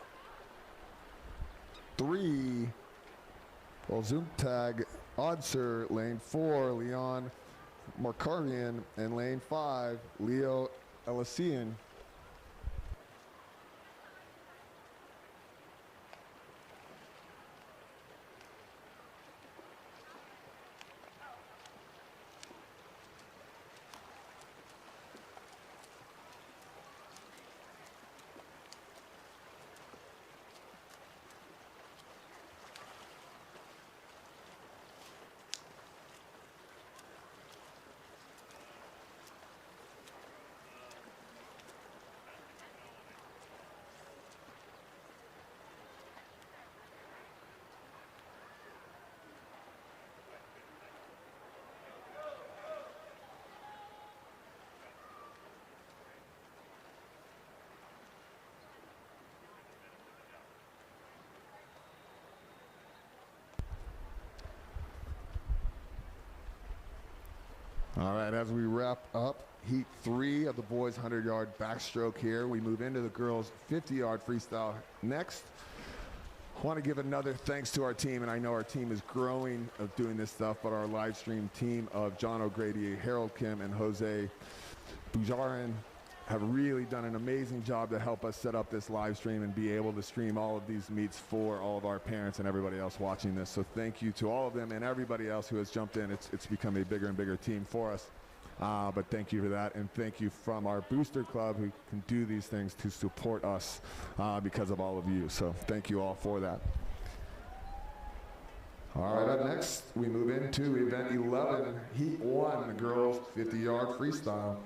3. Well, zoom tag Odser, lane 4, Leon Markarian, and lane 5, Leo Elysian. All right, as we wrap up heat 3 of the boys 100-yard backstroke here, we move into the girls 50-yard freestyle next. I want to give another thanks to our team, and I know our team is growing of doing this stuff, but our live stream team of John O'Grady, Harold Kim, and Jose Bujarin have really done an amazing job to help us set up this live stream and be able to stream all of these meets for all of our parents and everybody else watching this. So thank you to all of them and everybody else who has jumped in. It's become a bigger and bigger team for us. But thank you for that, and thank you from our booster club who can do these things to support us because of all of you. So thank you all for that. All right, up next, we move into event 11, heat 1, the girls 50-yard freestyle.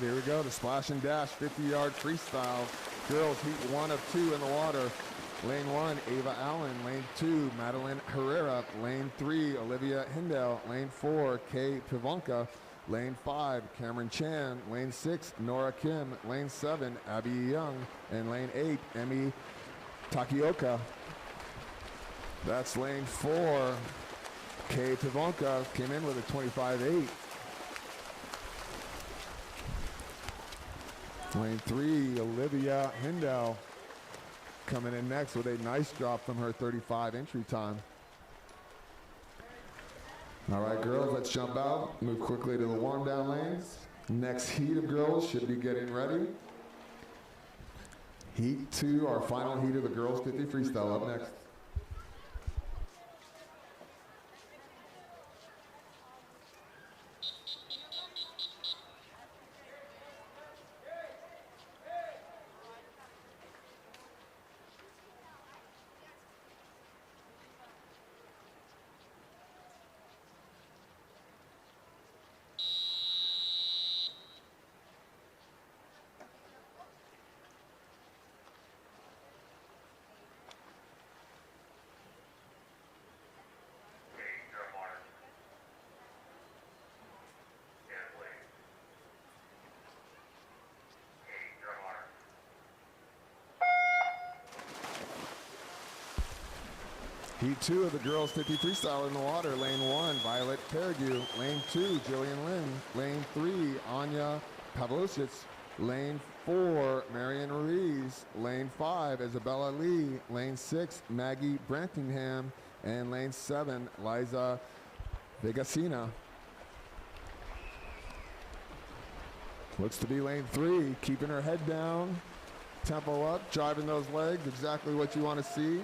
Here we go, the splash and dash 50-yard freestyle. Girls heat 1 of 2 in the water. Lane 1, Ava Allen. Lane 2, Madeline Herrera. Lane 3, Olivia Hindell. Lane 4, Kay Pivonka. Lane 5, Cameron Chan. Lane 6, Nora Kim. Lane 7, Abby Young. And lane 8, Emmy Takioka. That's lane 4. Kay Pivonka came in with a 25.8. Lane 3, Olivia Hindell coming in next with a nice drop from her 35 entry time. All right, girls, let's jump out. Move quickly to the warm down lanes. Next heat of girls should be getting ready. Heat 2, our final heat of the girls 50 freestyle up next. Heat 2 of the girls 50 freestyle in the water. Lane 1, Violet Parague. Lane 2, Jillian Lynn. Lane 3, Anya Pavlosic. Lane 4, Marion Ruiz. Lane 5, Isabella Lee. Lane 6, Maggie Brantingham. And lane 7, Liza Vegasina. Looks to be lane 3, keeping her head down, tempo up, driving those legs, exactly what you want to see.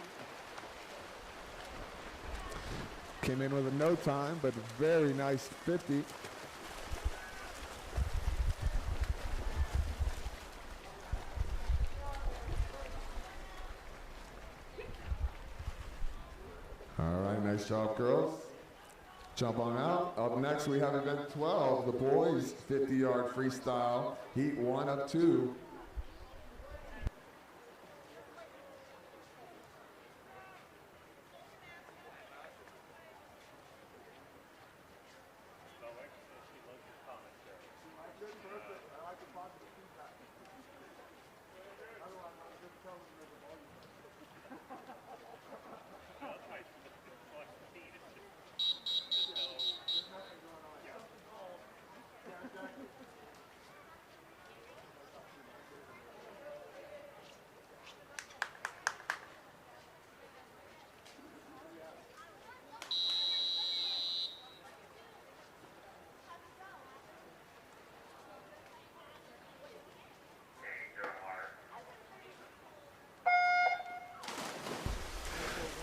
Came in with a no time, but very nice 50. All right, nice job, girls. Jump on out. Up next, we have event 12, the boys 50-yard freestyle, heat 1 of 2.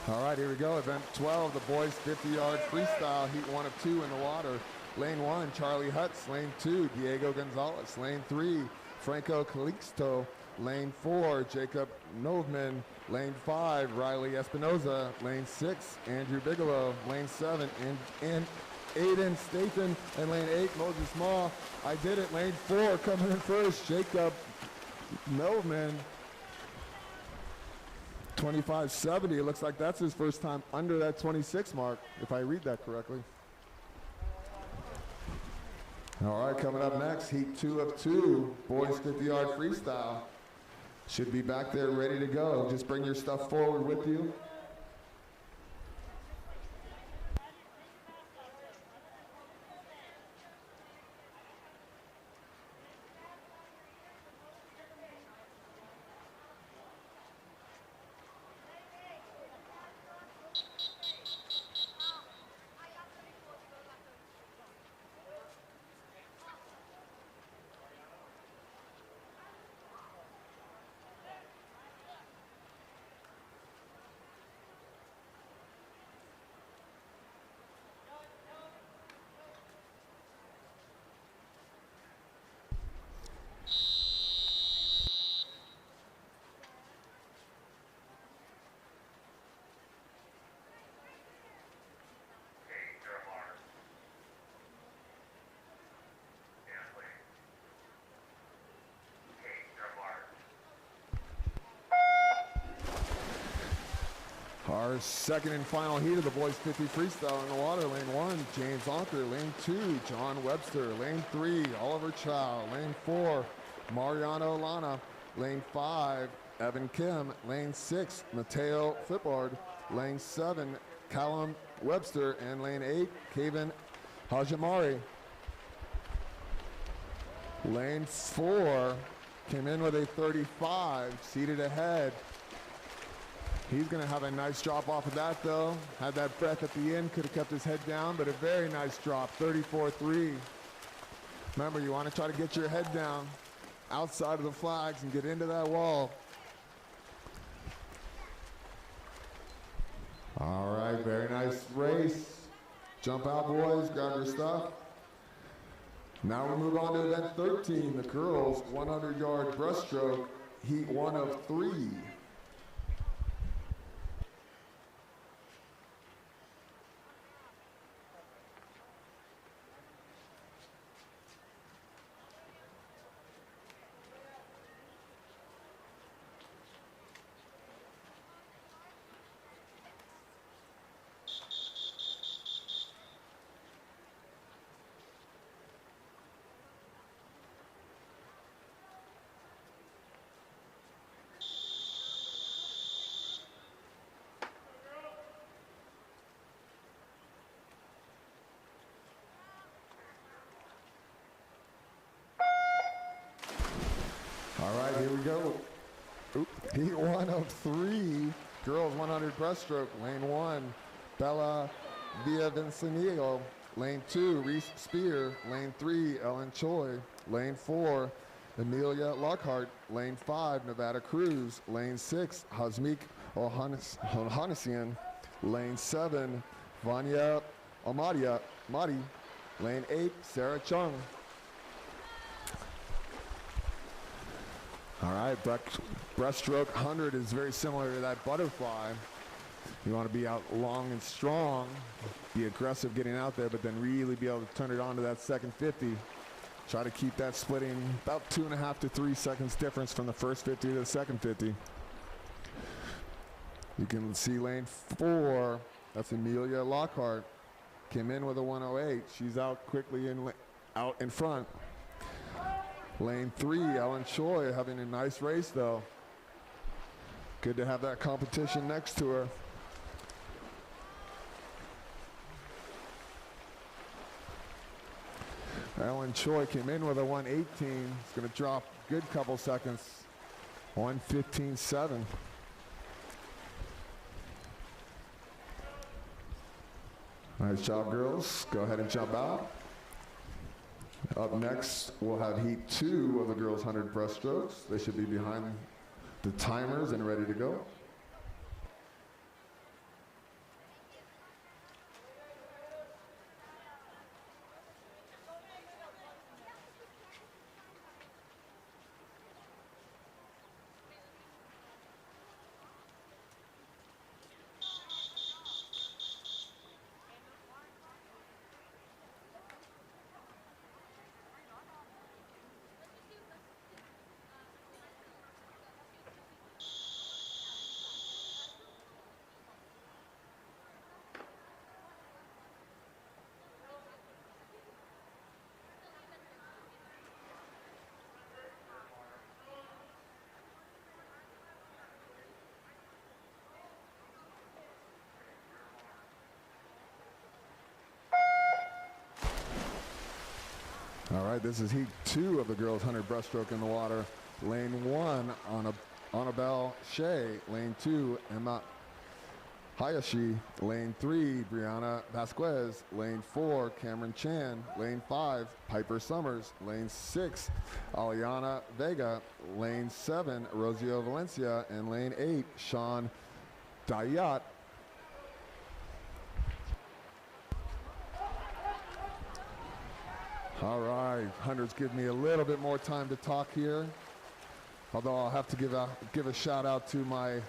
All right, here we go. Event 12, the boys 50-yard freestyle, heat 1 of 2 in the water. Lane 1, Charlie Hutz. Lane 2, Diego Gonzalez. Lane 3, Franco Calixto. Lane 4, Jacob Novman. Lane 5, Riley Espinoza. Lane 6, Andrew Bigelow. Lane 7, and Aiden Stathan. And lane 8, Moses Ma. I did it. Lane 4 coming in first, Jacob Novman. 25.70, it looks like that's his first time under that 26 mark, if I read that correctly. All right, coming up next, heat 2 of 2, boys 50-yard freestyle. Should be back there ready to go. Just bring your stuff forward with you. Our second and final heat of the boys 50 freestyle in the water. Lane 1, James Onker. Lane 2, John Webster. Lane 3, Oliver Chow. Lane 4, Mariano Lana. Lane 5, Evan Kim. Lane 6, Mateo Fippard. Lane 7, Callum Webster. And lane 8, Kevin Hajimari. Lane 4 came in with a 35, seated ahead. He's going to have a nice drop off of that, though. Had that breath at the end, could have kept his head down, but a very nice drop, 34.3. Remember, you want to try to get your head down outside of the flags and get into that wall. All right, very nice race. Jump out, boys, grab your stuff. Now we move on to event 13, the girls 100-yard breaststroke, heat 1 of 3. All right, here we go. Heat 1 of 3, girls 100 breaststroke. Lane 1, Bella Villavicencio. Lane 2, Reese Spear. Lane 3, Ellen Choi. Lane 4, Amelia Lockhart. Lane 5, Nevada Cruz. Lane 6, Hazmik Ohanessian. Lane 7, Vanya Madi. Lane 8, Sarah Chung. All right, breaststroke 100 is very similar to that butterfly. You want to be out long and strong, be aggressive getting out there, but then really be able to turn it on to that second 50. Try to keep that splitting about 2.5 to 3 seconds difference from the first 50 to the second 50. You can see lane 4, that's Amelia Lockhart. Came in with a 108. She's out quickly out in front. Lane 3, Ellen Choi having a nice race though. Good to have that competition next to her. Ellen Choi came in with a 118. It's going to drop a good couple seconds. 1:15.7. Nice job, girls. Go ahead and jump out. Up next, we'll have heat 2 of the girls' 100 breaststrokes. They should be behind the timers and ready to go. All right, this is heat 2 of the girls' 100 breaststroke in the water. Lane 1, Annabelle Shea. Lane 2, Emma Hayashi. Lane 3, Brianna Vasquez. Lane 4, Cameron Chan. Lane 5, Piper Summers. Lane 6, Aliana Vega. Lane 7, Rosio Valencia. And lane 8, Sean Dayat. All right, Hunter's give me a little bit more time to talk here. Although I'll have to give a shout out to my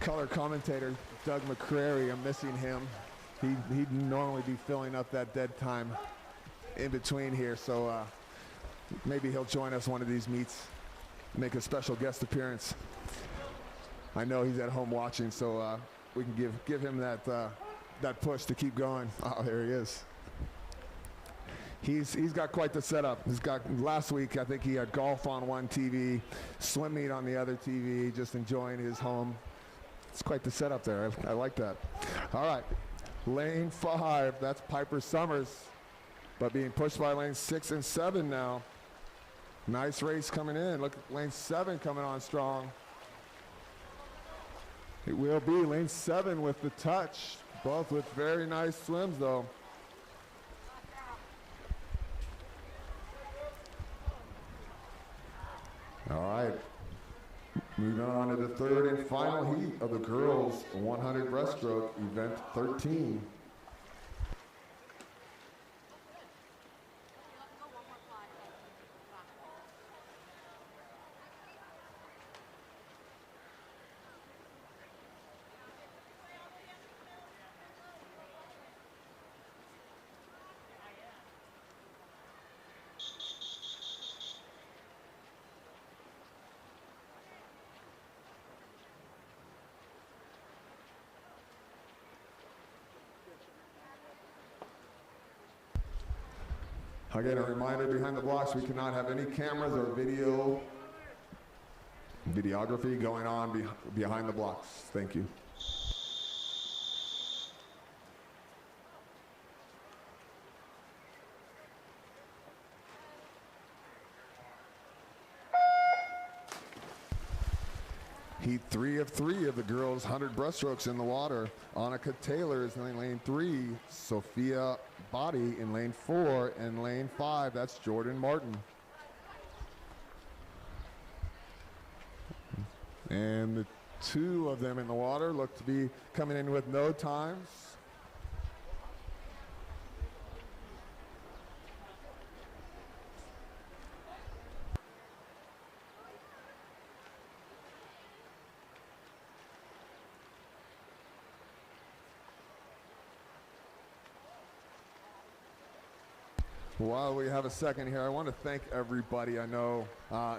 color commentator, Doug McCrary. I'm missing him. He'd normally be filling up that dead time in between here, so maybe he'll join us one of these meets, make a special guest appearance. I know he's at home watching, so we can give him that push to keep going. Oh, there he is. He's got quite the setup. Last week, I think he had golf on one TV, swim meet on the other TV, just enjoying his home. It's quite the setup there. I like that. All right, lane 5, that's Piper Summers, but being pushed by lane 6 and 7 now. Nice race coming in. Look at lane 7 coming on strong. It will be lane 7 with the touch, both with very nice swims though. All right, moving on to the third and final heat of the girls' 100 breaststroke, event 13. Again, a reminder, behind the blocks, we cannot have any cameras or videography going on behind the blocks. Thank you. Heat 3 of 3 of the girls' 100 breaststrokes in the water. Annika Taylor is in lane 3. Sophia Body in lane 4. And lane 5, that's Jordan Martin. And the two of them in the water look to be coming in with no times. While we have a second here, I want to thank everybody. I know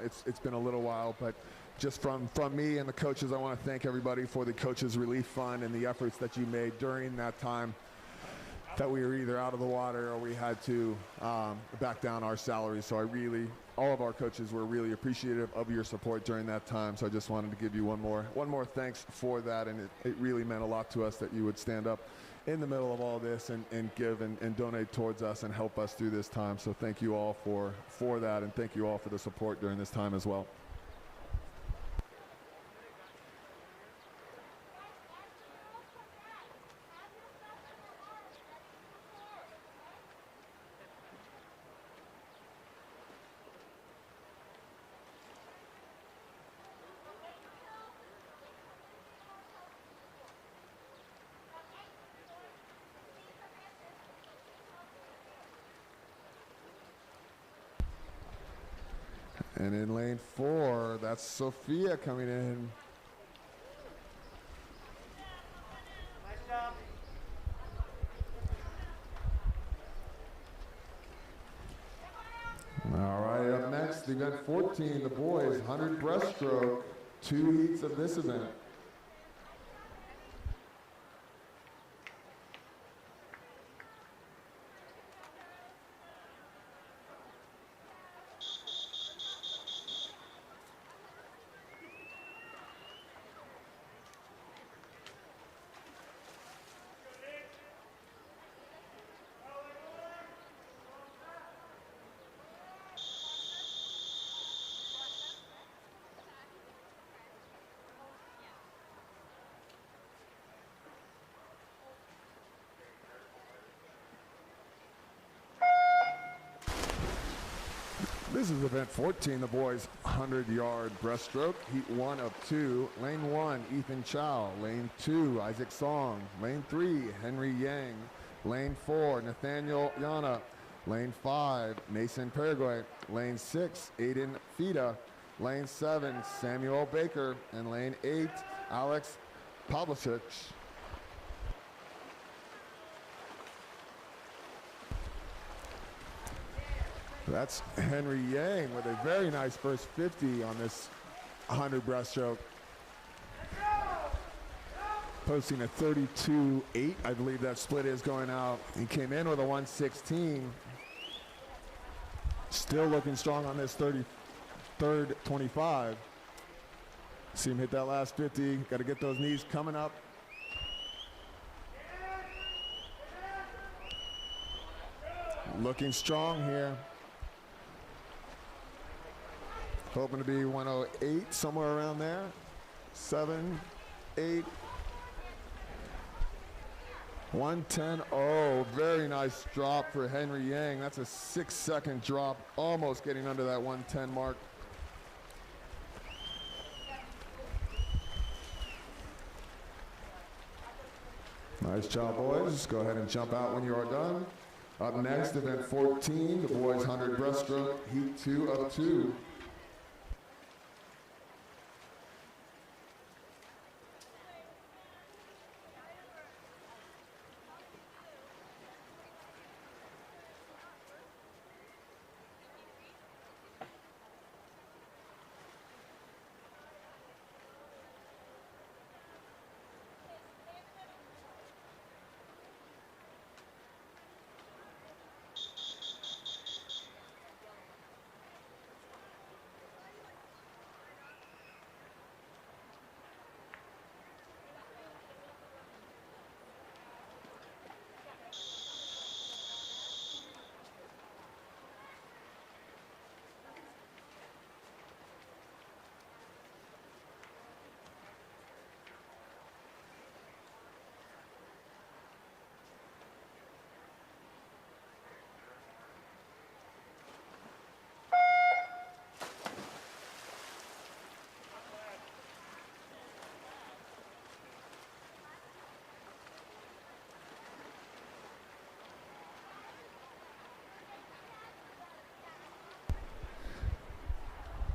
it's been a little while, but just from me and the coaches, I want to thank everybody for the Coaches Relief Fund and the efforts that you made during that time that we were either out of the water or we had to back down our salaries. So all of our coaches were really appreciative of your support during that time. So I just wanted to give you one more thanks for that. And it really meant a lot to us that you would stand up in the middle of all this and give and donate towards us and help us through this time. So thank you all for that, and thank you all for the support during this time as well. And in lane 4, that's Sophia coming in. Nice job. All right, up next, event 14, the boys 100 breaststroke, 2 heats of this event. This is event 14, the boys 100-yard breaststroke, heat 1 of 2. Lane 1, Ethan Chow. Lane 2, Isaac Song. Lane 3, Henry Yang. Lane 4, Nathaniel Yana. Lane 5, Mason Paraguay. Lane 6, Aiden Fida. Lane 7, Samuel Baker. And lane 8, Alex Pavlicic. That's Henry Yang with a very nice first 50 on this 100 breaststroke. Posting a 32.8, I believe that split is going out. He came in with a 116. Still looking strong on this 33rd 25. See him hit that last 50. Got to get those knees coming up. Looking strong here. Hoping to be 108, somewhere around there. 7, 8. 110. Oh, very nice drop for Henry Yang. That's a 6-second drop, almost getting under that 110 mark. Nice job, boys. Go ahead and jump out when you are done. Up next, event 14, the boys 100 breaststroke, heat 2 of 2.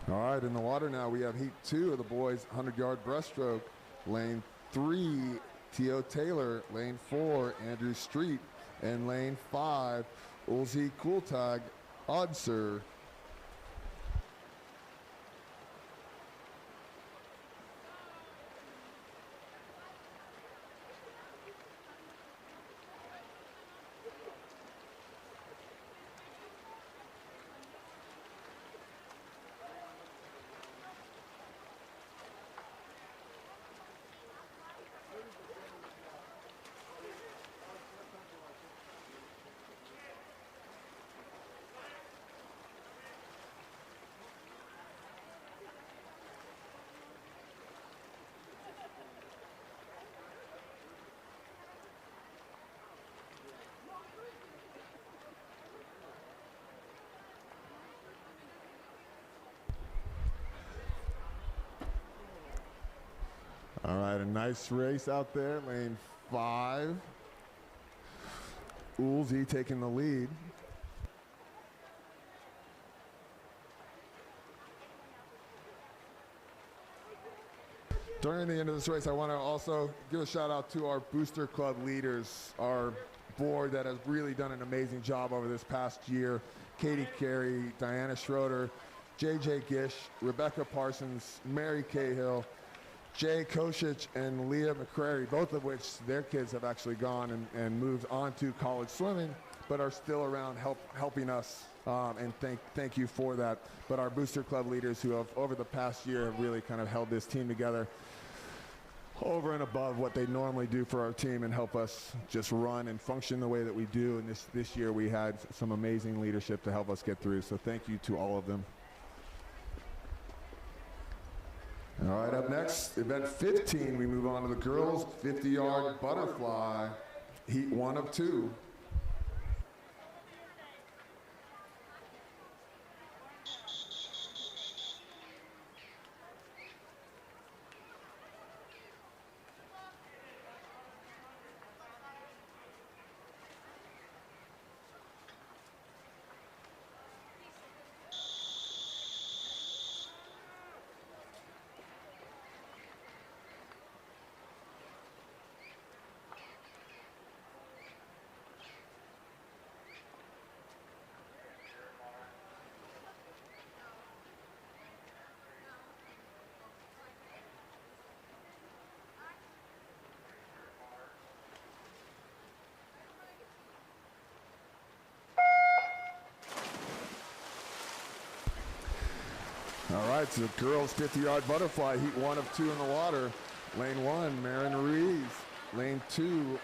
All right, in the water now, we have heat 2 of the boys 100-yard breaststroke. Lane 3, T.O. Taylor. Lane 4, Andrew Street. And lane 5, Ulzi Kultag Odser. All right, a nice race out there. Lane 5. Ulzi taking the lead. During the end of this race, I want to also give a shout out to our Booster Club leaders, our board that has really done an amazing job over this past year. Katie Carey, Diana Schroeder, JJ Gish, Rebecca Parsons, Mary Cahill, Jay Koshich and Leah McCrary, both of which their kids have actually gone and moved on to college swimming, but are still around helping us, and thank you for that. But our Booster Club leaders who have, over the past year, have really kind of held this team together over and above what they normally do for our team and help us just run and function the way that we do. And this year we had some amazing leadership to help us get through, so thank you to all of them. All right, up next, event 15, we move on to the girls 50-yard butterfly, heat 1 of 2. All right, so the girls 50-yard butterfly, heat 1 of 2 in the water. Lane 1, Marin Ruiz. Lane 2,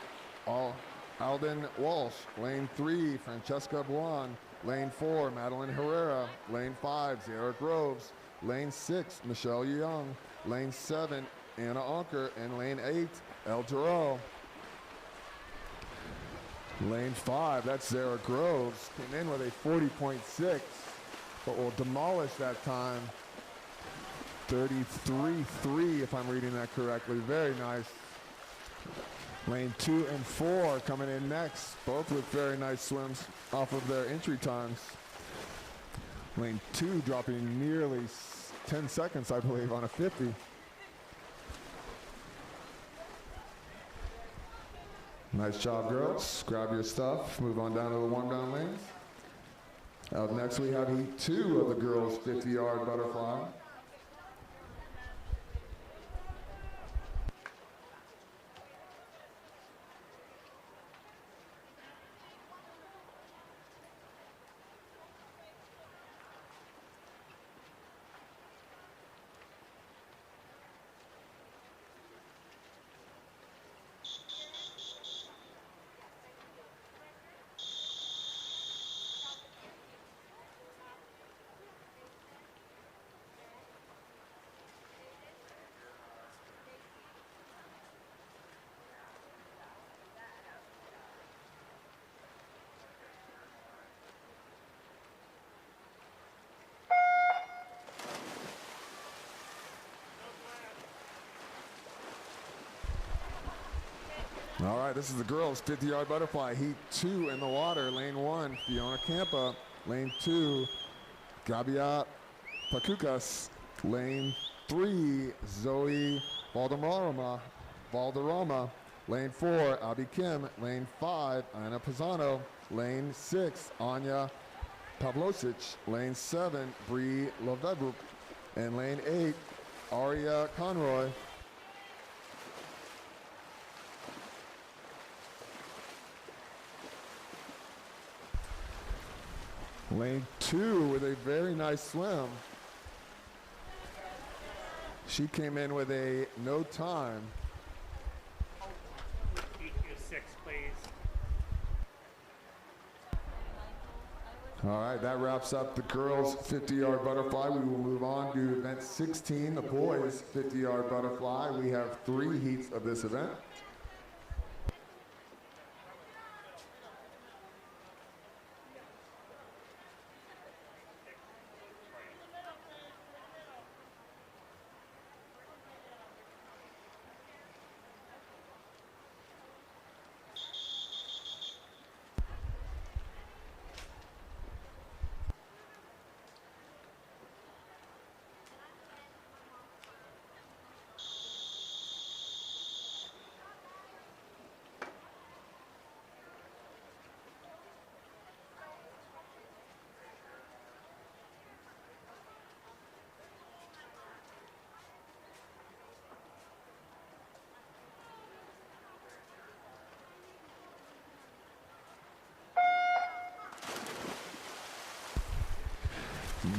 Alden Walsh. Lane 3, Francesca Buon. Lane 4, Madeline Herrera. Lane 5, Zara Groves. Lane 6, Michelle Young. Lane 7, Anna Onker. And lane 8, El Jarreau. Lane 5, that's Zara Groves. Came in with a 40.6. but will demolish that time. 33.3 if I'm reading that correctly. Very nice. Lane 2 and 4 coming in next, both with very nice swims off of their entry times. Lane 2 dropping nearly 10 seconds, I believe, on a 50. Nice job, girls. Grab your stuff. Move on down to the warm-down lanes. Up next, we have heat 2 of the girls' 50-yard butterfly. All right, this is the girls' 50-yard butterfly, heat 2 in the water. Lane 1, Fiona Campa. Lane 2, Gabia Pakukas. Lane 3, Zoe Valderrama. Lane 4, Abby Kim. Lane 5, Anna Pisano. Lane 6, Anya Pavlosic. Lane 7, Bree Lovedbrook. And lane 8, Aria Conroy. Lane 2 with a very nice swim. She came in with a no time. 6, please. All right, that wraps up the girls' 50-yard butterfly. We will move on to event 16, the boys' 50-yard butterfly. We have 3 heats of this event.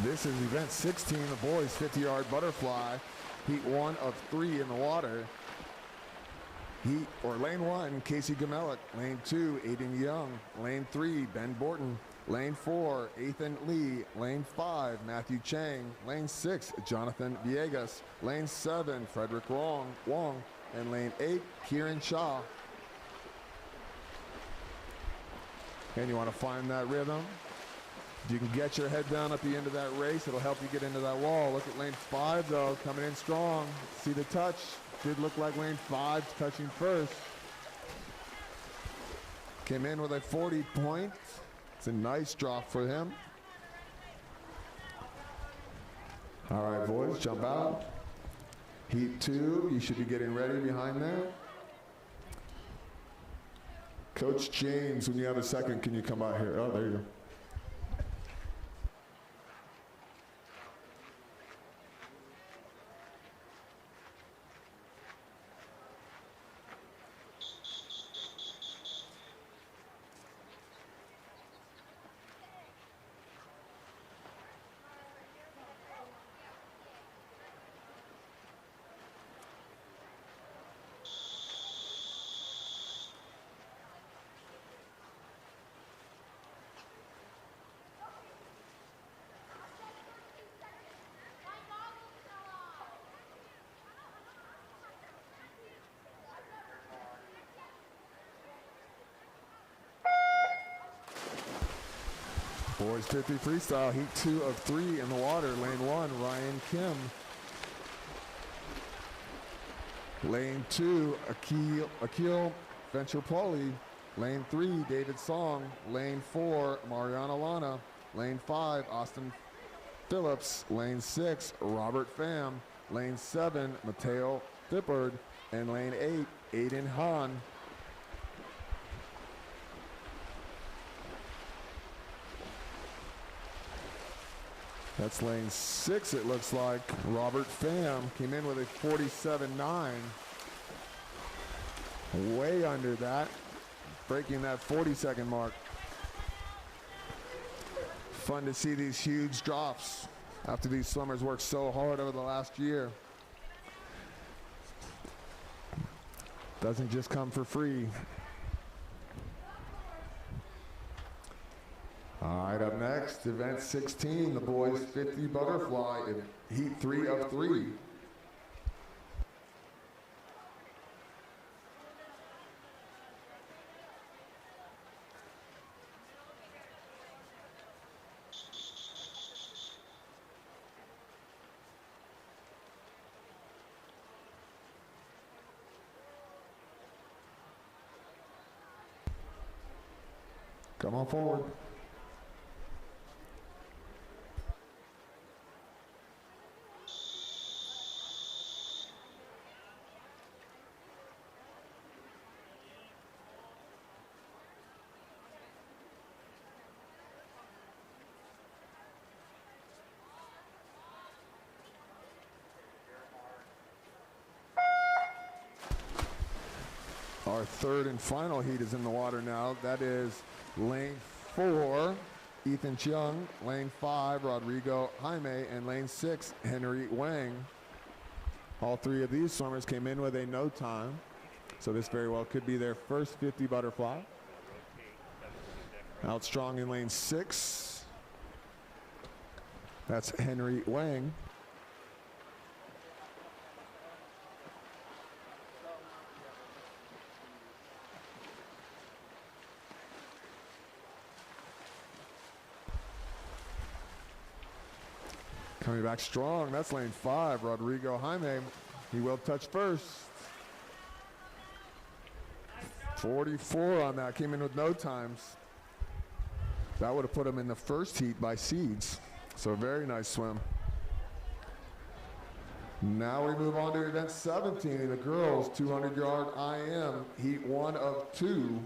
This is event 16, the boys 50-yard butterfly. Heat 1 of 3 in the water. Lane 1, Casey Gamelik. Lane 2, Aiden Young. Lane 3, Ben Borton. Lane 4, Ethan Lee. Lane 5, Matthew Chang. Lane 6, Jonathan Villegas. Lane 7, Frederick Wong. And lane 8, Kieran Shaw. And you want to find that rhythm? You can get your head down at the end of that race. It'll help you get into that wall. Look at lane 5, though, coming in strong. See the touch. Did look like lane 5's touching first. Came in with a 40 point. It's a nice drop for him. All right, boys, jump out. Heat 2, you should be getting ready behind there. Coach James, when you have a second, can you come out here? Oh, there you go. Boys 50 freestyle, heat 2 of 3 in the water. Lane 1, Ryan Kim. Lane 2, Akil Venturpoli. Lane 3, David Song. Lane 4, Mariana Lana. Lane 5, Austin Phillips. Lane 6, Robert Pham. Lane 7, Mateo Thippard. And lane 8, Aiden Hahn. That's lane 6, it looks like. Robert Pham came in with a 47.9. Way under that, breaking that 40-second mark. Fun to see these huge drops after these swimmers worked so hard over the last year. Doesn't just come for free. All right, up next, event 16, the boys 50 butterfly in heat 3 of 3. Come on forward. Our third and final heat is in the water now. That is lane 4, Ethan Chung, lane 5, Rodrigo Jaime, and lane 6, Henry Wang. All three of these swimmers came in with a no time, so this very well could be their first 50 butterfly. Out strong in lane 6. That's Henry Wang. Coming back strong, that's lane 5, Rodrigo Jaime. He will touch first. 44 on that, came in with no times. That would have put him in the first heat by seeds. So very nice swim. Now we move on to event 17, the girls 200-yard IM, heat 1 of 2.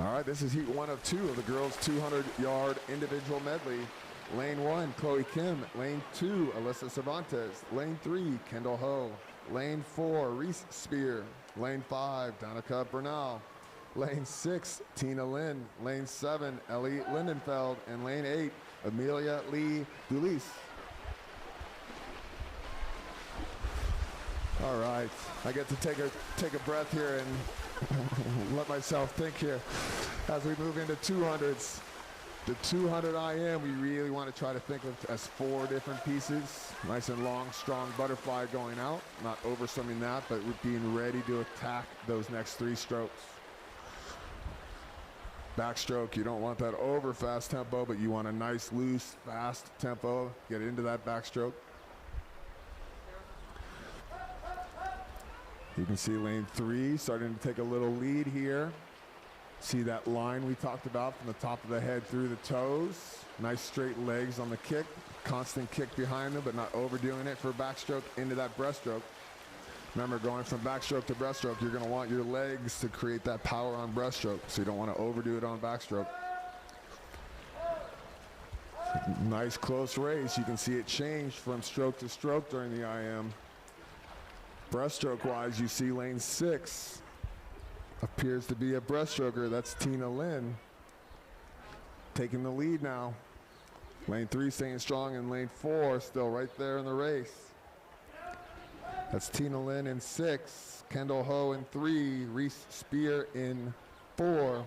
All right, this is heat 1 of 2 of the girls' 200-yard individual medley. Lane 1, Chloe Kim. Lane 2, Alyssa Cervantes. Lane 3, Kendall Ho. Lane 4, Reese Spear. Lane 5, Danica Bernal. Lane 6, Tina Lynn. Lane 7, Ellie Lindenfeld. And lane 8, Amelia Lee Dulis. All right, I get to take a breath here and let myself think here as we move into 200s. The 200 IM, we really want to try to think of as 4 different pieces. Nice and long, strong butterfly going out. Not overswimming that, but we're being ready to attack those next 3 strokes. Backstroke, you don't want that over fast tempo, but you want a nice, loose, fast tempo. Get into that backstroke. You can see lane 3 starting to take a little lead here. See that line we talked about from the top of the head through the toes. Nice straight legs on the kick. Constant kick behind them, but not overdoing it for backstroke into that breaststroke. Remember, going from backstroke to breaststroke, you're going to want your legs to create that power on breaststroke, so you don't want to overdo it on backstroke. Nice close race. You can see it change from stroke to stroke during the IM. Breaststroke-wise, you see lane 6 appears to be a breaststroker. That's Tina Lynn taking the lead now. Lane 3 staying strong, and lane 4 still right there in the race. That's Tina Lynn in 6, Kendall Ho in 3, Reese Spear in 4.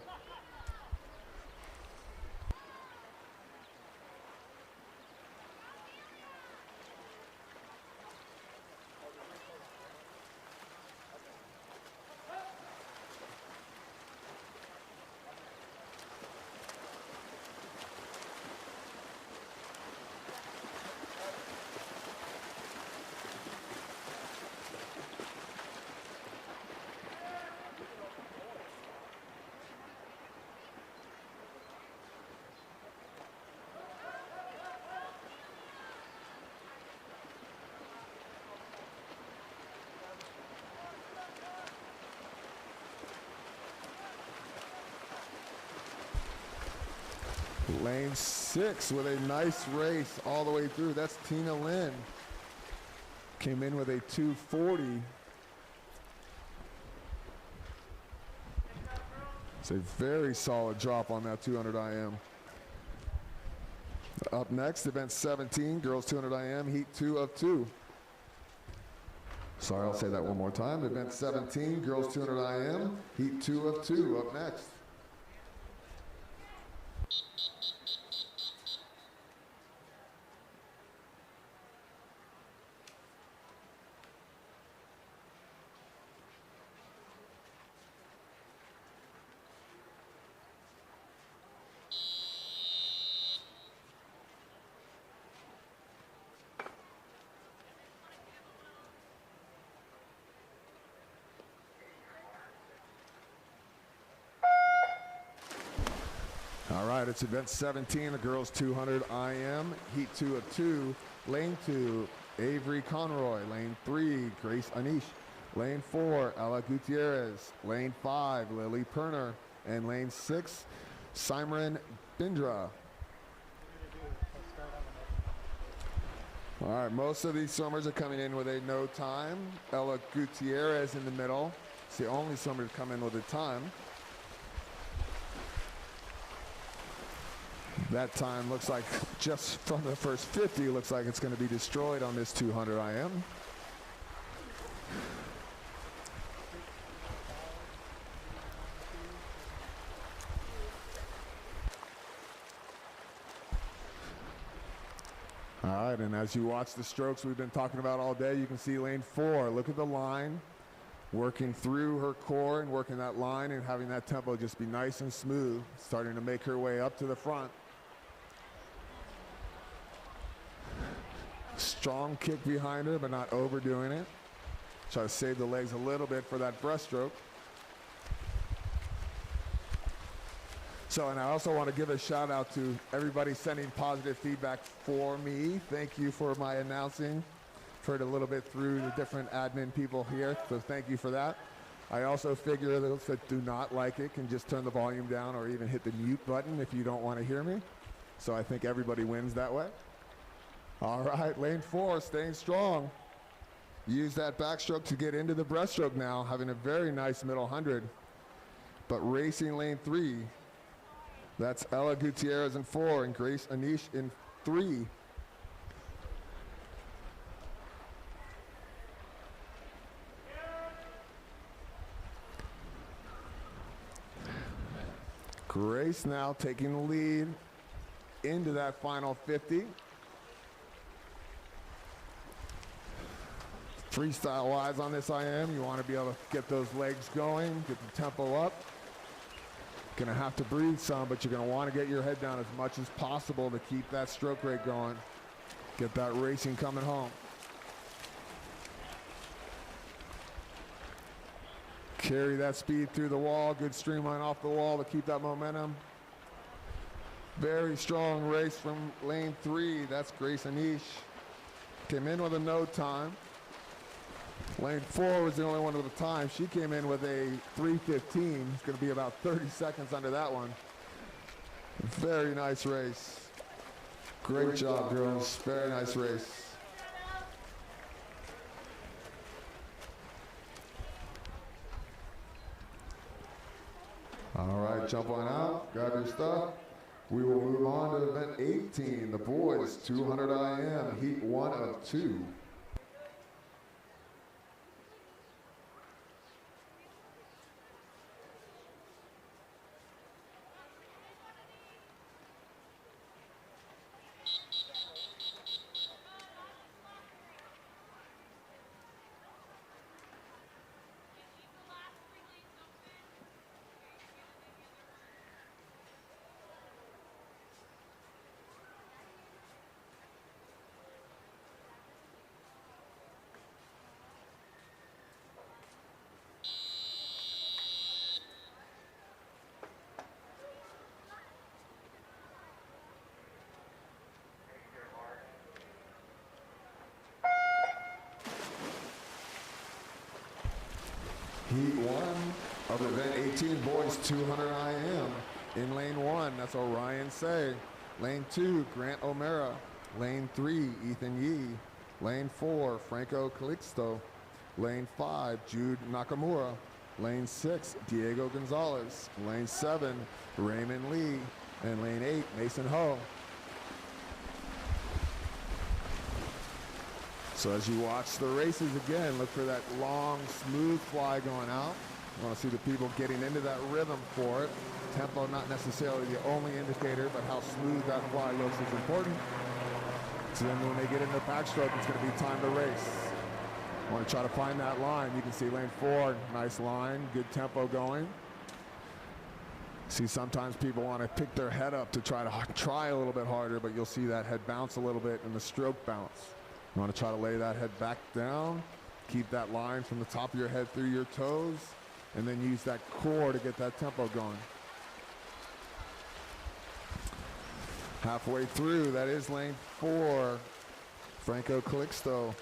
Lane 6 with a nice race all the way through. That's Tina Lynn. Came in with a 2:40. It's a very solid drop on that 200 IM. Up next, event 17, girls 200 IM, heat 2 of 2. Sorry, I'll say that one more time. Event 17, girls 200 IM, heat 2 of 2. Up next. right, it's event 17, the girls 200 IM, heat 2 of 2, lane 2, Avery Conroy, lane 3, Grace Anish, lane 4, Ella Gutierrez, lane 5, Lily Perner, and lane 6, Simran Bindra. All right, most of these swimmers are coming in with a no time. Ella Gutierrez in the middle. It's the only swimmer to come in with a time. That time looks like, just from the first 50, looks like it's going to be destroyed on this 200 IM. All right, and as you watch the strokes we've been talking about all day, you can see lane 4. Look at the line, working through her core and working that line and having that tempo just be nice and smooth, starting to make her way up to the front. Strong kick behind her, but not overdoing it. Try to save the legs a little bit for that breaststroke. So, and I also want to give a shout out to everybody sending positive feedback for me. Thank you for my announcing. Heard a little bit through the different admin people here, so thank you for that. I also figure those that do not like it can just turn the volume down or even hit the mute button if you don't want to hear me. So I think everybody wins that way. All right, lane 4, staying strong. Use that backstroke to get into the breaststroke now, having a very nice middle 100. But racing lane 3, that's Ella Gutierrez in 4 and Grace Anish in 3. Grace now taking the lead into that final 50. Freestyle-wise on this IM, you want to be able to get those legs going, get the tempo up. Gonna have to breathe some, but you're gonna want to get your head down as much as possible to keep that stroke rate going. Get that racing coming home. Carry that speed through the wall, good streamline off the wall to keep that momentum. Very strong race from lane 3, that's Grace Anish. Came in with a no time. Lane 4 was the only one with a time. She came in with a 3:15. It's going to be about 30 seconds under that one. Very nice race. Great job, girls. Very nice race. All right, jump on out. Grab your stuff. We will move on to event 18, the boys 200 IM, heat 1 of 2. Heat 1 of event 18, boys 200 IM. In lane 1, that's Orion Say. Lane 2, Grant O'Mara. Lane 3, Ethan Yee. Lane 4, Franco Calixto. Lane 5, Jude Nakamura. Lane 6, Diego Gonzalez. Lane 7, Raymond Lee. And lane 8, Mason Ho. So as you watch the races again, look for that long, smooth fly going out. You want to see the people getting into that rhythm for it. Tempo not necessarily the only indicator, but how smooth that fly looks is important. So then when they get into backstroke, it's going to be time to race. You want to try to find that line. You can see lane 4, nice line, good tempo going. See, sometimes people want to pick their head up to try a little bit harder, but you'll see that head bounce a little bit and the stroke bounce. You want to try to lay that head back down, keep that line from the top of your head through your toes, and then use that core to get that tempo going. Halfway through, that is lane 4. Franco Calixto.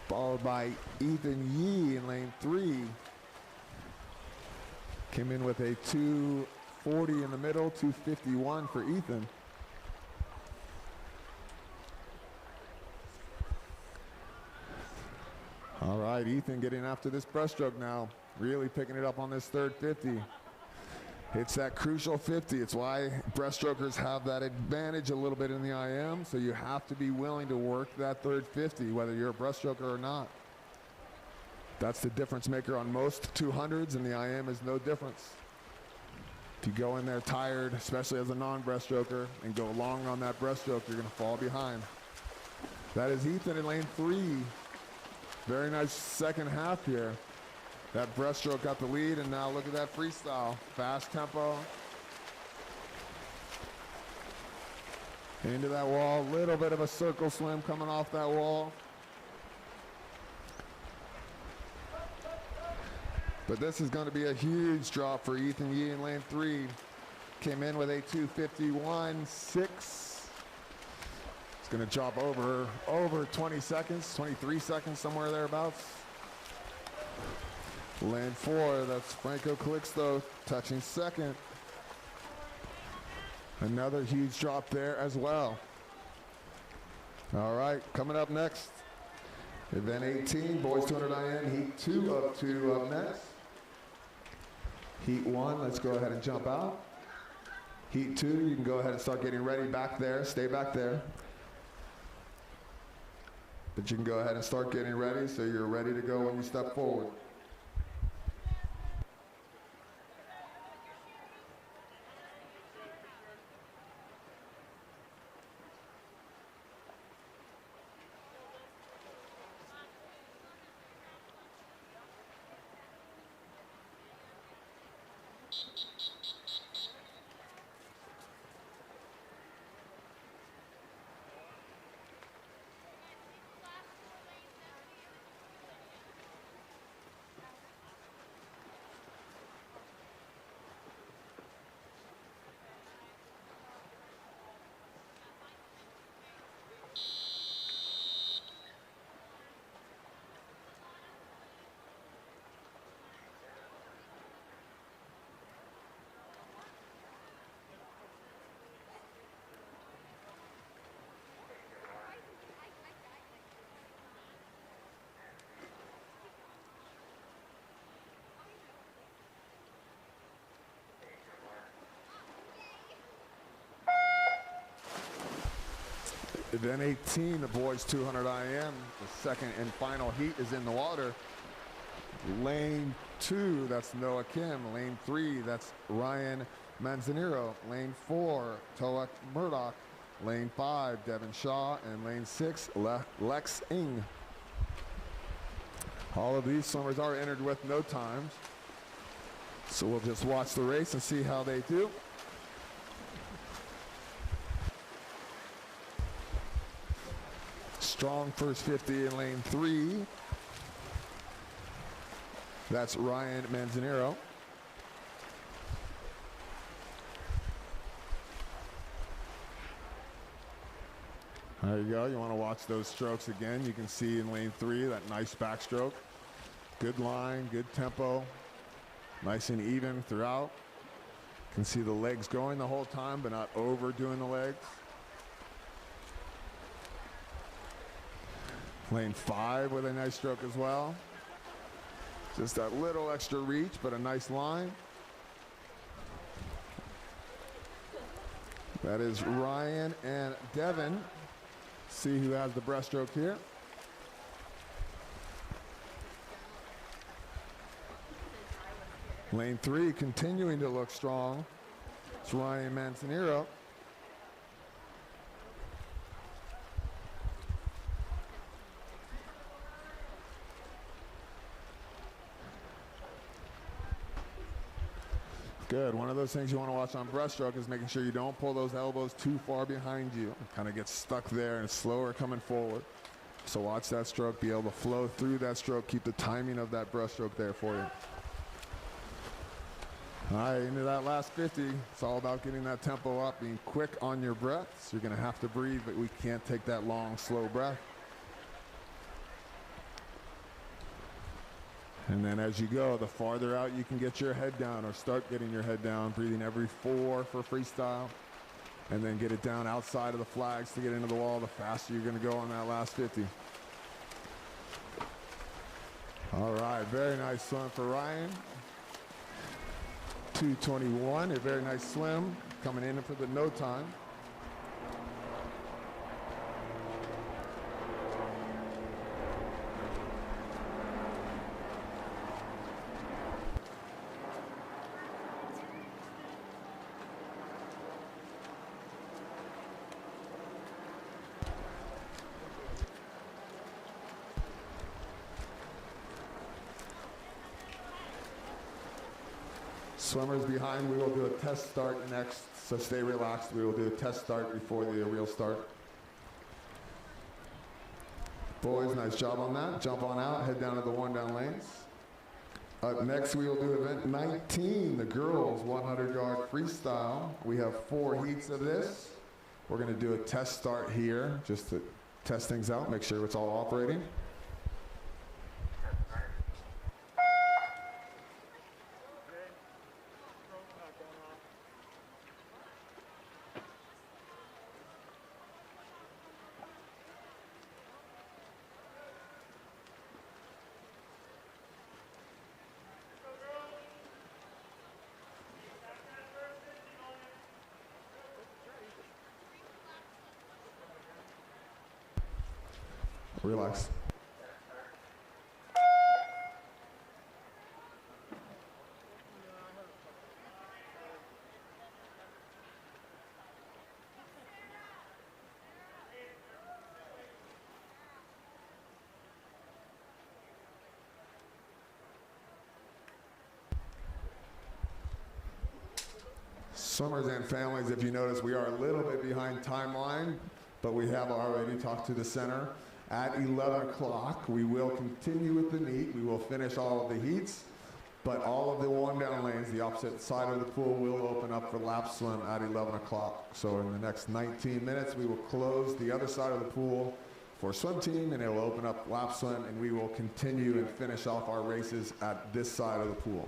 Followed by Ethan Yee in lane 3. Came in with a 2:40 in the middle, 2:51 for Ethan. All right, Ethan getting after this breaststroke now. Really picking it up on this third 50. It's that crucial 50. It's why breaststrokers have that advantage a little bit in the IM, so you have to be willing to work that third 50, whether you're a breaststroker or not. That's the difference maker on most 200s, and the IM is no difference. If you go in there tired, especially as a non-breaststroker, and go long on that breaststroke, you're going to fall behind. That is Ethan in lane 3. Very nice second half here. That breaststroke got the lead, and now look at that freestyle. Fast tempo. Into that wall. Little bit of a circle swim coming off that wall. But this is going to be a huge drop for Ethan Yee in lane 3. Came in with a 2:51.6. It's going to drop over 20 seconds, 23 seconds, somewhere thereabouts. Lane 4, that's Franco Calixto touching second. Another huge drop there as well. All right, coming up next, event 18, boys 200 IM, heat 2 up to up next. Heat 1, let's go ahead and jump out. Heat 2, you can go ahead and start getting ready back there, stay back there. But you can go ahead and start getting ready so you're ready to go when you step forward. Event 18, the boys 200 IM. The second and final heat is in the water. Lane 2, that's Noah Kim. Lane 3, that's Ryan Manzanero. Lane 4, Toak Murdoch. Lane 5, Devin Shaw. And lane 6, Lex Ng. All of these swimmers are entered with no times. So we'll just watch the race and see how they do. Strong first 50 in lane 3. That's Ryan Manzanero. There you go. You want to watch those strokes again. You can see in lane 3 that nice backstroke. Good line, good tempo. Nice and even throughout. You can see the legs going the whole time, but not overdoing the legs. Lane 5 with a nice stroke as well. Just that little extra reach, but a nice line. That is Ryan and Devin. See who has the breaststroke here. Lane 3 continuing to look strong. It's Ryan Manzanero. Good. One of those things you want to watch on breaststroke is making sure you don't pull those elbows too far behind you. Kind of get stuck there and slower coming forward. So watch that stroke, be able to flow through that stroke, keep the timing of that breaststroke there for you. All right, into that last 50. It's all about getting that tempo up, being quick on your breaths. You're going to have to breathe, but we can't take that long, slow breath. And then as you go, the farther out you can get your head down or start getting your head down, breathing every 4 for freestyle. And then get it down outside of the flags to get into the wall, the faster you're going to go on that last 50. All right, very nice swim for Ryan. 2:21, a very nice swim, coming in for the no time. Swimmers behind, we will do a test start next, so stay relaxed. We will do a test start before the real start. Boys, nice job on that. Jump on out, head down to the 1-down lanes. Up next, we will do event 19, the girls 100-yard freestyle. We have 4 heats of this. We're going to do a test start here, just to test things out, make sure it's all operating. Relax. Swimmers and families, if you notice, we are a little bit behind timeline, but we have already talked to the center. At 11 o'clock, we will continue with the meet. We will finish all of the heats, but all of the 1-down lanes, the opposite side of the pool, will open up for lap swim at 11 o'clock. So in the next 19 minutes, we will close the other side of the pool for swim team, and it will open up lap swim, and we will continue and finish off our races at this side of the pool.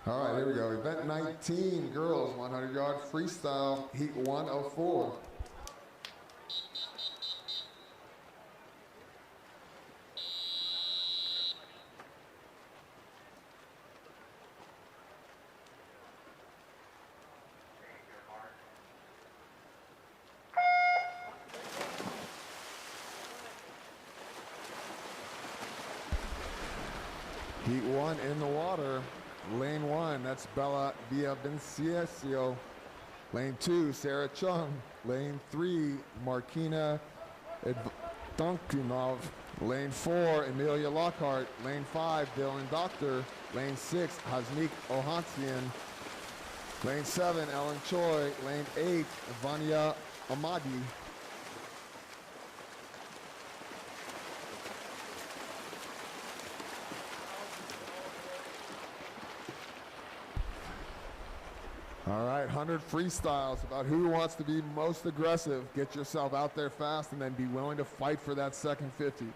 All right, here we go. Event 19, girls 100-yard freestyle, heat 104. Heat 1 in the water. Lane 1, that's Bella Villavicencio. Lane 2, Sarah Chung. Lane 3, Markina Donkinov. Lane 4, Amelia Lockhart. Lane 5, Dylan Doctor. Lane 6, Hasnik Ohansian. Lane 7, Ellen Choi. Lane 8, Vanya Amadi. All right, 100 freestyles, about who wants to be most aggressive. Get yourself out there fast and then be willing to fight for that second 50.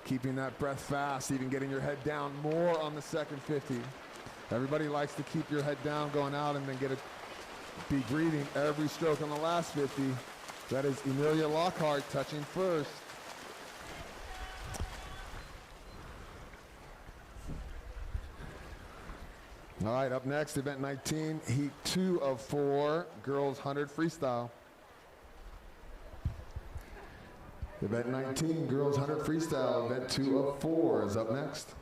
Keeping that breath fast, even getting your head down more on the second 50. Everybody likes to keep your head down going out and then be breathing every stroke on the last 50. That is Emilia Lockhart touching first. All right, up next, event 19, heat 2 of 4, girls 100 freestyle. Event 19, girls 100 freestyle, event 2 of 4 is up next.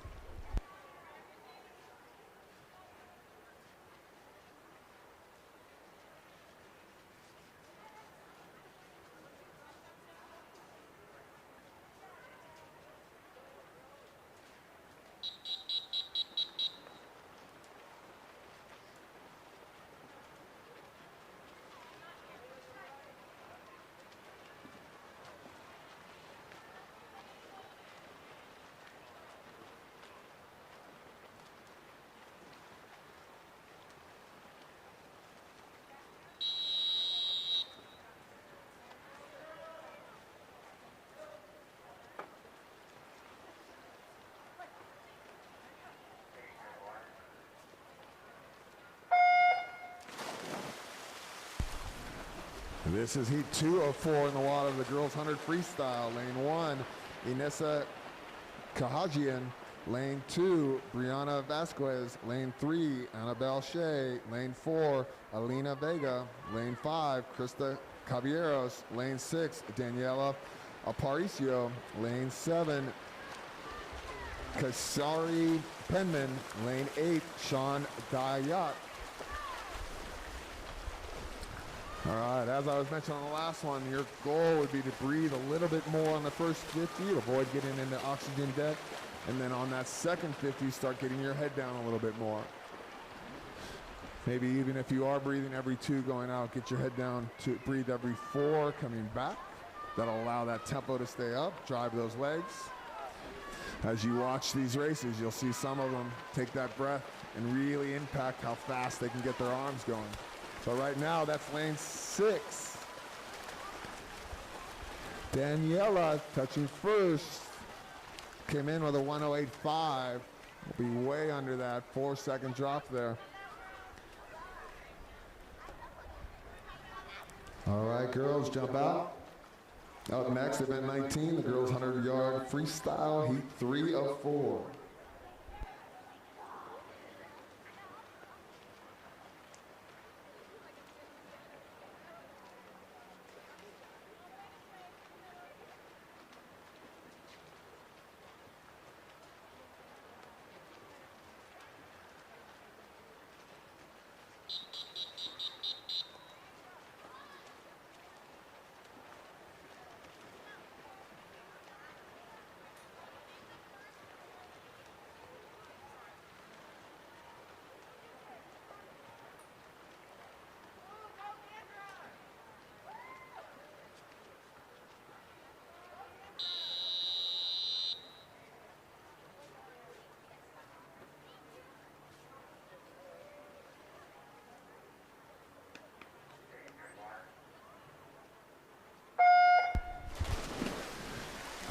This is heat 2 of 4 in the water of the girls 100 freestyle. Lane 1, Inessa Kahajian. Lane 2, Brianna Vasquez. Lane 3, Annabelle Shea. Lane 4, Alina Vega. Lane 5, Krista Caballeros. Lane 6, Daniela Aparicio. Lane 7, Kasari Penman. Lane 8, Sean Dayat. All right, as I was mentioning on the last one, your goal would be to breathe a little bit more on the first 50, avoid getting into oxygen debt, and then on that second 50, start getting your head down a little bit more. Maybe even if you are breathing every 2 going out, get your head down to breathe every 4 coming back. That'll allow that tempo to stay up, drive those legs. As you watch these races, you'll see some of them take that breath and really impact how fast they can get their arms going. So right now, that's lane 6. Daniela touching first. Came in with a 108.5. Will be way under that 4-second drop there. All right, girls, jump out. Up next, event 19, the girls 100-yard freestyle, heat 3 of 4.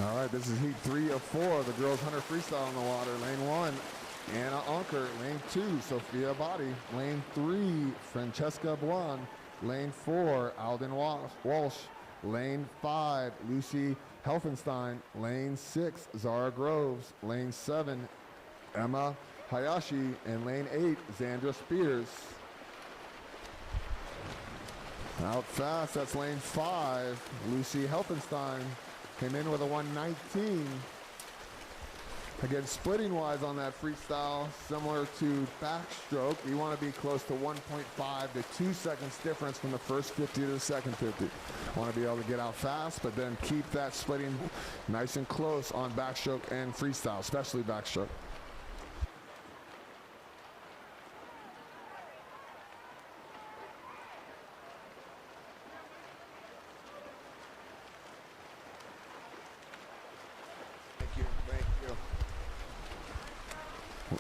All right, this is heat 3 of 4, the girls 100 freestyle in the water. Lane 1, Anna Onker. Lane 2, Sophia Body. Lane 3, Francesca Buon. Lane 4, Alden Walsh. Lane 5, Lucy Helfenstein. Lane 6, Zara Groves. Lane 7, Emma Hayashi. And lane 8, Xandra Spears. Out fast, that's lane 5, Lucy Helfenstein. Came in with a 119. Again, splitting wise on that freestyle, similar to backstroke, you want to be close to 1.5 to 2 seconds difference from the first 50 to the second 50. Want to be able to get out fast, but then keep that splitting nice and close on backstroke and freestyle, especially backstroke.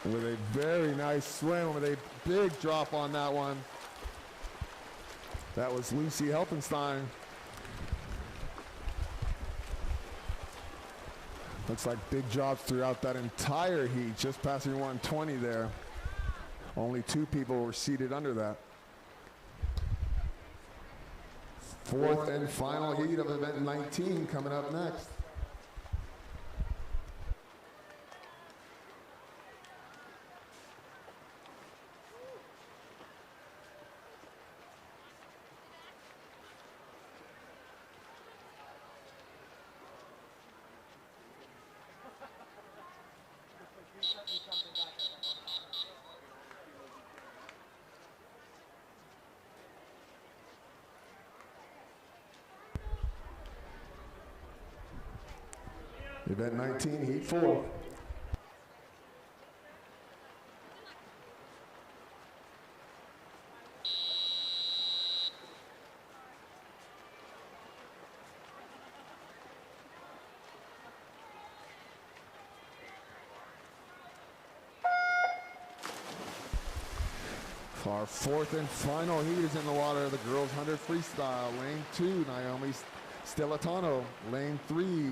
With a very nice swim, with a big drop on that one. That was Lucy Helfenstein. Looks like big drops throughout that entire heat, just passing 120 there. Only 2 people were seated under that. 4th and final heat of event 19 coming up next. Event 19, heat 4. Our 4th and final heat is in the water. The girls 100 freestyle. Lane 2, Naomi Stilatano. Lane 3,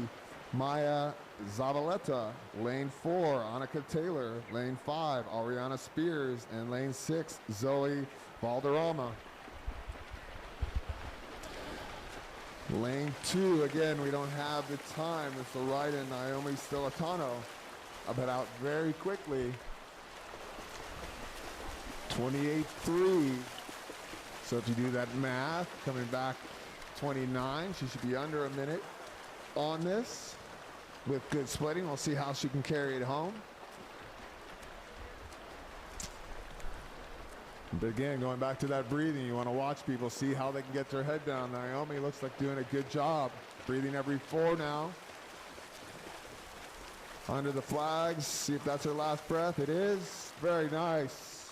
Maya Zavaleta. Lane 4, Annika Taylor. Lane 5, Ariana Spears. And lane 6, Zoe Valderrama. Lane 2, again, we don't have the time. It's the right in Naomi Stilatano. Up and out very quickly. 28.3. So if you do that math, coming back 29, she should be under a minute on this. With good splitting, we'll see how she can carry it home. But again, going back to that breathing, you want to watch people, see how they can get their head down. Naomi looks like doing a good job. Breathing every 4 now. Under the flags, see if that's her last breath. It is. Very nice.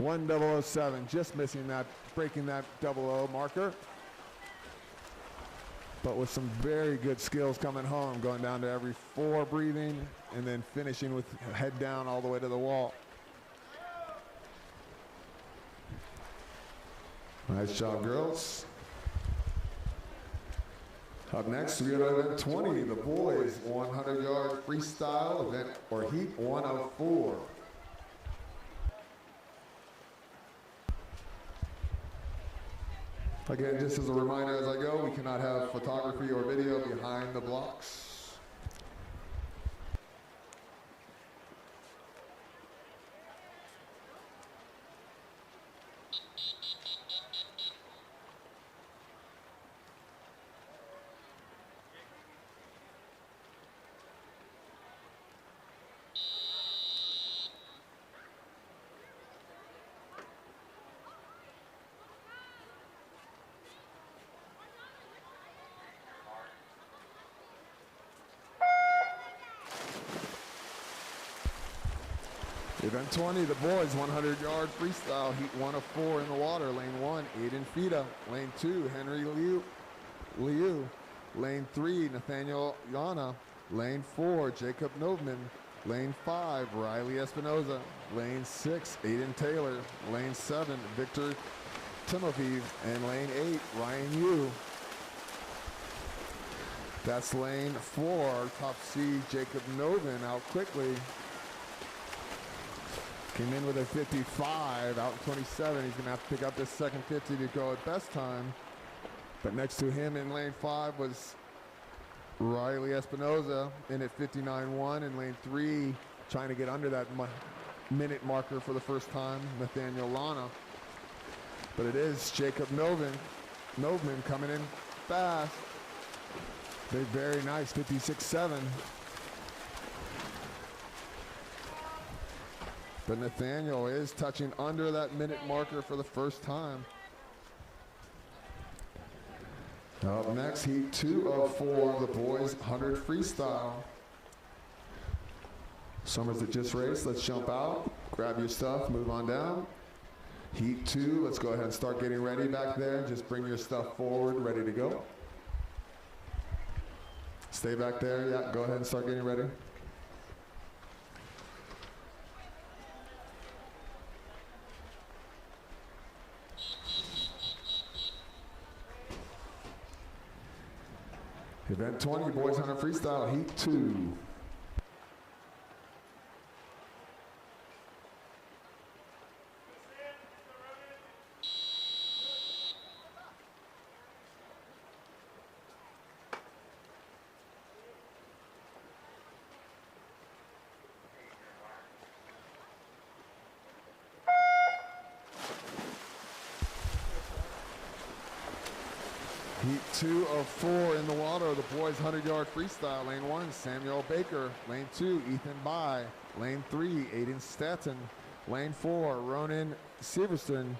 1:007, just missing that, breaking that 00 marker. But with some very good skills coming home, going down to every 4 breathing, and then finishing with head down all the way to the wall. Nice job, girls. Up next, we go to event 20, the boys 100-yard freestyle event or heat 104. Again, just as a reminder as I go, we cannot have photography or video behind the blocks. Event 20, the boys 100-yard freestyle, heat 104 in the water. Lane 1, Aiden Fida. Lane 2, Henry Liu. Lane 3, Nathaniel Yana. Lane 4, Jacob Novman. Lane 5, Riley Espinoza. Lane 6, Aiden Taylor. Lane 7, Victor Timofeev. And lane 8, Ryan Yu. That's lane 4, top C, Jacob Novin out quickly. Came in with a 55, out in 27. He's gonna have to pick up this second 50 to go at best time. But next to him in lane 5 was Riley Espinoza in at 59.1. In lane 3, trying to get under that minute marker for the first time, Nathaniel Lana. But it is Jacob Novman coming in fast. Very nice, 56.7. But Nathaniel is touching under that minute marker for the first time. Up next, heat 2 of 4, the boys 100 freestyle. Summers that just raced, let's jump out, grab your stuff, move on down. Heat 2, let's go ahead and start getting ready back there. Just bring your stuff forward, ready to go. Stay back there, yeah, go ahead and start getting ready. Event 20, boys 100 freestyle, heat 2. Heat 2 of 4 in the water, the boys 100-yard freestyle. Lane 1, Samuel Baker. Lane 2, Ethan Bai. Lane 3, Aiden Stanton. Lane 4, Ronan Severson.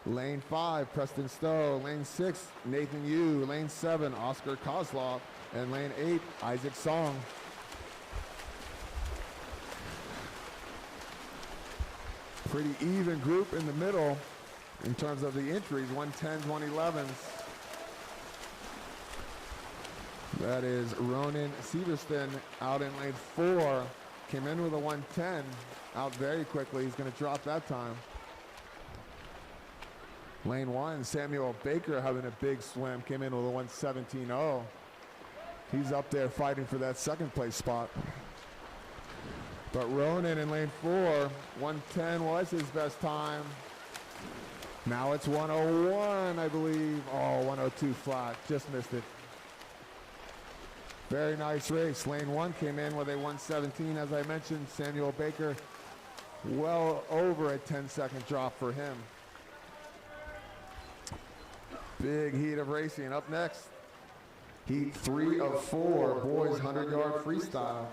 Lane 5, Preston Stowe. Lane 6, Nathan Yu. Lane 7, Oscar Kozlov. And lane 8, Isaac Song. Pretty even group in the middle in terms of the entries, 110s, 111s. That is Ronan Severston out in lane 4. Came in with a 110, out very quickly. He's going to drop that time. Lane 1, Samuel Baker having a big swim. Came in with a 117.0. He's up there fighting for that second place spot. But Ronan in lane 4, 110 was his best time. Now it's 101, I believe. Oh, 102 flat. Just missed it. Very nice race. Lane 1 came in with a 117, as I mentioned. Samuel Baker, well over a 10-second drop for him. Big heat of racing. Up next, heat 3 of 4, boys 100-yard freestyle.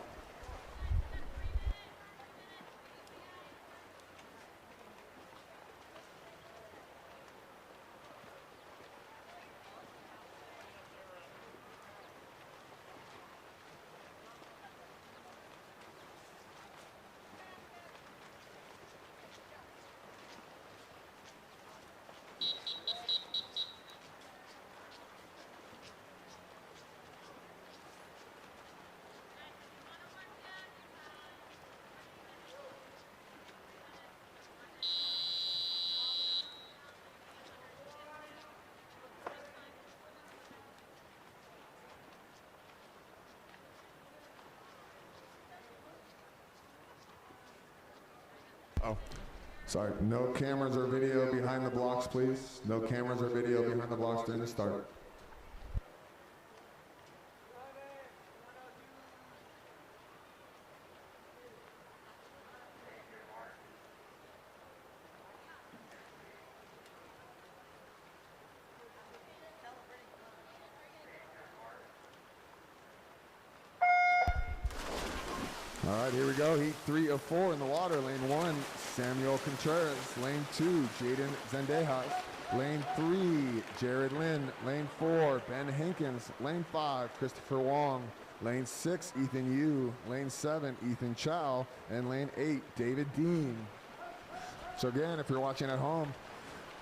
Oh, sorry. No cameras or video behind the blocks, please. No cameras or video behind the blocks during the start. All right, here we go. Heat 3 of 4 in the water. Lane 1, Samuel Contreras. Lane 2, Jaden Zendejas. Lane 3, Jared Lynn. Lane 4, Ben Hankins. Lane 5, Christopher Wong. Lane 6, Ethan Yu. Lane 7, Ethan Chow. And lane 8, David Dean. So again, if you're watching at home,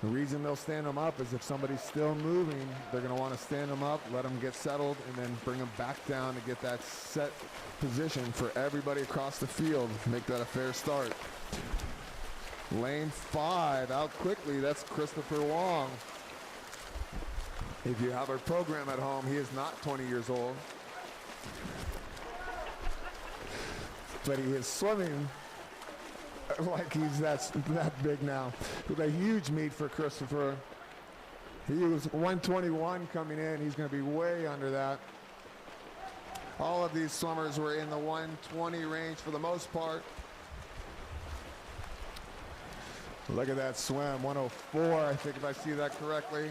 the reason they'll stand them up is if somebody's still moving, they're going to want to stand them up, let them get settled, and then bring them back down to get that set position for everybody across the field. Make that a fair start. Lane 5 out quickly. That's Christopher Wong. If you have a program at home, he is not 20 years old. But he is swimming like he's that big now. With a huge meet for Christopher. He was 121 coming in. He's going to be way under that. All of these swimmers were in the 120 range for the most part. Look at that swim, 104, I think, if I see that correctly.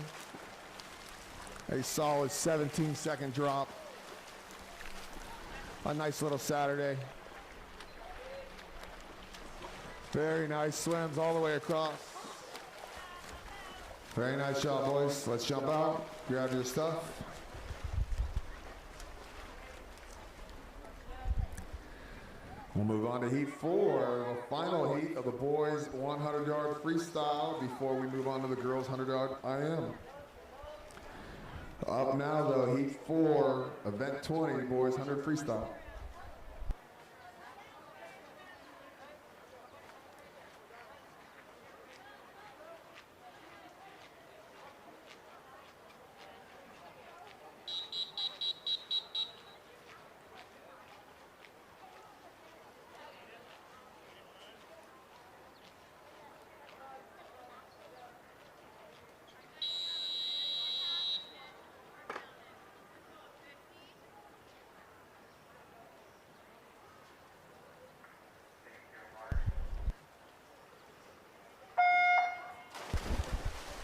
A solid 17-second drop. A nice little Saturday. Very nice swims all the way across. Very nice job, boys. Let's jump out, grab your stuff. We'll move on to heat 4, the final heat of the boys 100-yard freestyle before we move on to the girls 100-yard IM. Up now, though, heat 4, event 20, boys 100 freestyle.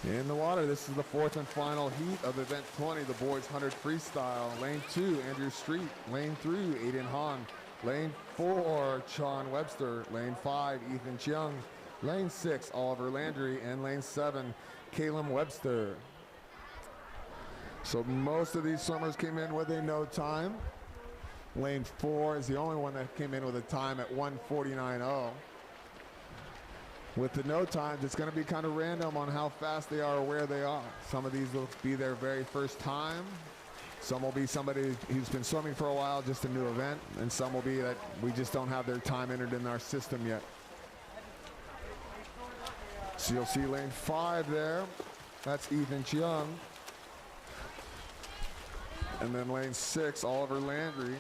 In the water, this is the 4th and final heat of event 20, the boys 100 freestyle. Lane 2, Andrew Street. Lane 3, Aiden Hahn. Lane 4, Sean Webster. Lane 5, Ethan Cheung. Lane 6, Oliver Landry. And lane 7, Caleb Webster. So most of these swimmers came in with a no time. Lane 4 is the only one that came in with a time at 1:49.0. With the no times, it's going to be kind of random on how fast they are or where they are. Some of these will be their very first time. Some will be somebody who's been swimming for a while, just a new event. And some will be that we just don't have their time entered in our system yet. So you'll see lane 5 there. That's Ethan Cheung. And then lane 6, Oliver Landry.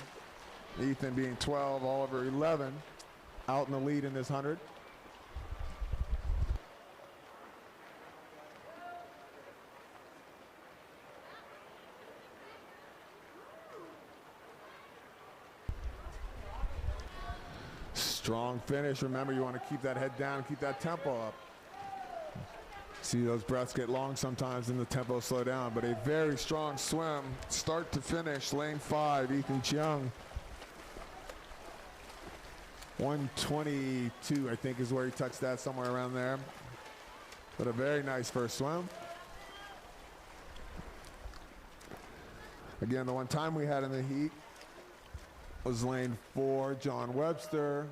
Ethan being 12, Oliver 11. Out in the lead in this 100. Strong finish. Remember, you want to keep that head down, keep that tempo up. See those breaths get long sometimes and the tempo slow down, but a very strong swim, start to finish. Lane 5, Ethan Cheung. 122, I think, is where he touched that, somewhere around there. But a very nice first swim. Again, the one time we had in the heat was lane 4, John Webster.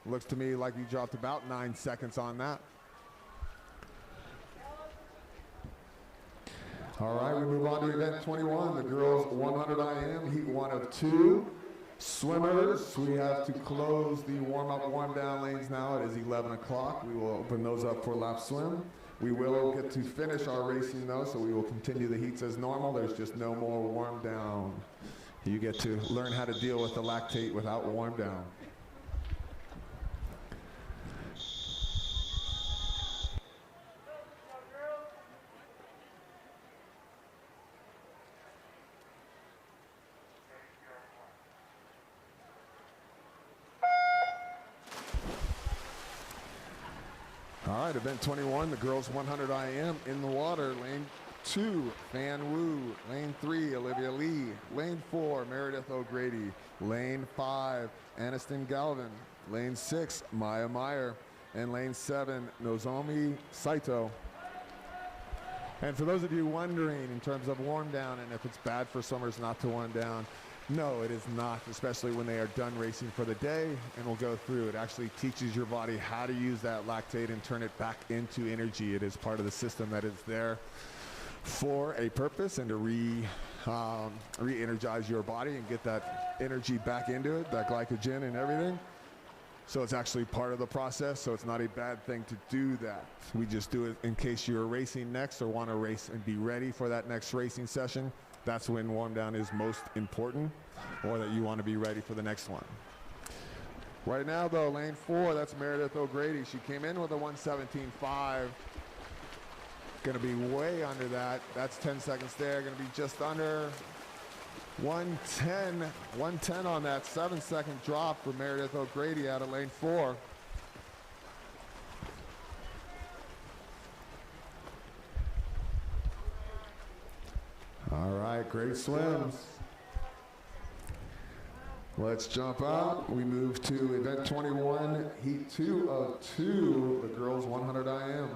Looks to me like he dropped about 9 seconds on that. All right, we move on to event 21, the girls 100 IM, heat 1 of 2. Swimmers, we have to close the warm-up, warm-down lanes now. It is 11 o'clock. We will open those up for lap swim. We will get to finish our racing though, so we will continue the heats as normal. There's just no more warm down. You get to learn how to deal with the lactate without warm down. All right, event 21, the girls 100 IM in the water. Lane 2, Fan Wu. Lane 3, Olivia Lee. Lane 4, Meredith O'Grady. Lane 5, Aniston Galvin. Lane 6, Maya Meyer. And lane 7, Nozomi Saito. And for those of you wondering in terms of warm down and if it's bad for swimmers not to warm down, no, it is not, especially when they are done racing for the day, and we'll go through. It actually teaches your body how to use that lactate and turn it back into energy. It is part of the system that is there for a purpose and to re-energize your body and get that energy back into it, that glycogen and everything. So it's actually part of the process, so it's not a bad thing to do that. We just do it in case you're racing next or want to race and be ready for that next racing session. That's when warm down is most important, or that you want to be ready for the next one. Right now though, lane 4, that's Meredith O'Grady. She came in with a 117.5. Gonna be way under that. That's 10 seconds there. Gonna be just under 110. 110 on that 7-second drop for Meredith O'Grady out of lane 4. All right, great swims. Let's jump out. We move to event 21, heat 2 of 2, the girls 100 IM.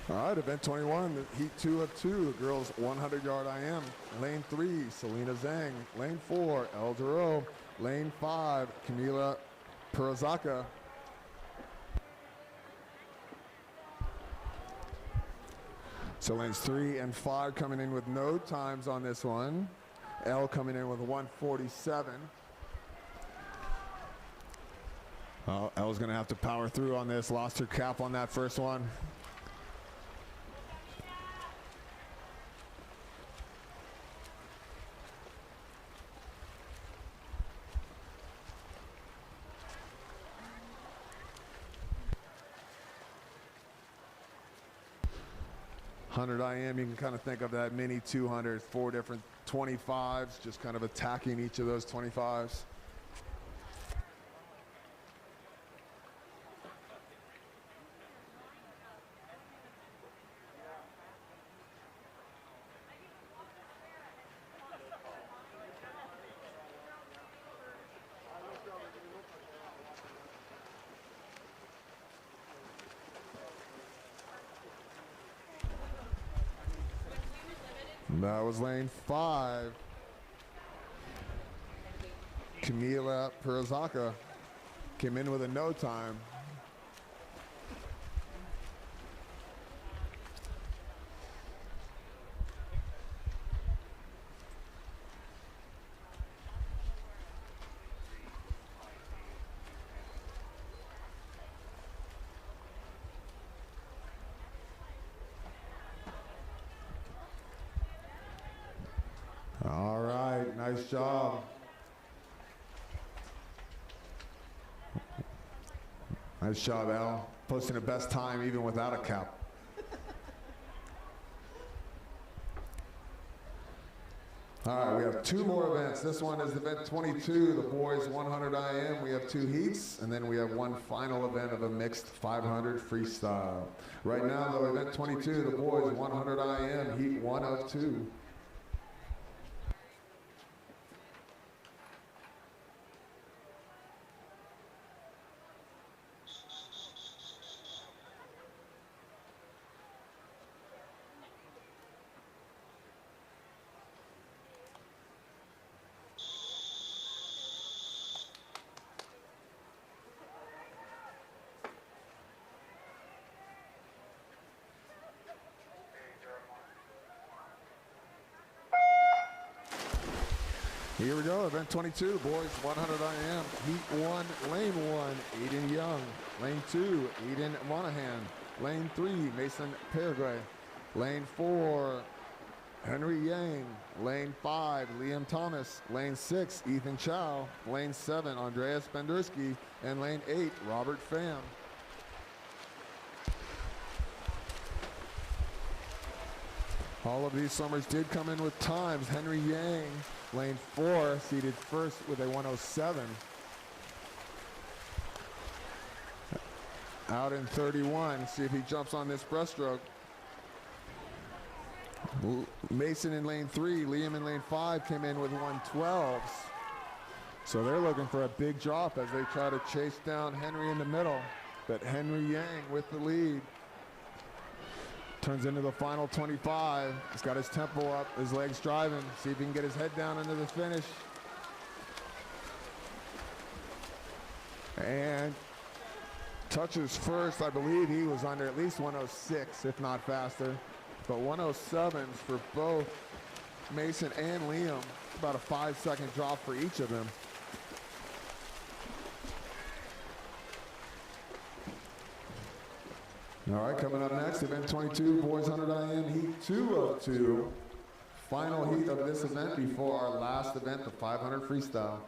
All right, event 21, the heat 2 of 2, the girls 100-yard IM. Lane 3, Selena Zhang. Lane 4, El Duro. Lane 5, Camila Perazaka. So lanes 3 and 5 coming in with no times on this one. El coming in with 147. El's gonna have to power through on this, lost her cap on that first one. IM, you can kind of think of that mini 200, 4 different 25s, just kind of attacking each of those 25s. That was lane 5. Camila Perazaka came in with a no time. All right, nice job. Nice job, Al. Posting the best time even without a cap. All right, we have 2 more events. This one is event 22, the boys 100 IM. We have 2 heats, and then we have 1 final event of a mixed 500 freestyle. Right now, though, event 22, the boys 100 IM, heat 1 of 2. Here we go, event 22, boys 100 IM, heat 1, lane 1, Aiden Young, lane 2, Eden Monahan, lane 3, Mason Paraguay, lane 4, Henry Yang, lane 5, Liam Thomas, lane 6, Ethan Chow, lane 7, Andreas Bendersky, and lane 8, Robert Pham. All of these swimmers did come in with times. Henry Yang, lane 4, seated first with a 107. Out in 31, see if he jumps on this breaststroke. Mason in lane 3, Liam in lane 5 came in with 112s. So they're looking for a big drop as they try to chase down Henry in the middle. But Henry Yang with the lead. Turns into the final 25. He's got his tempo up, his legs driving. See if he can get his head down into the finish. And touches first. I believe he was under at least 106, if not faster. But 107s for both Mason and Liam. About a 5-second drop for each of them. All right, coming up next, event 22, boys 100 IM, heat 2 of 2. Final heat of this event before our last event, the 500 freestyle.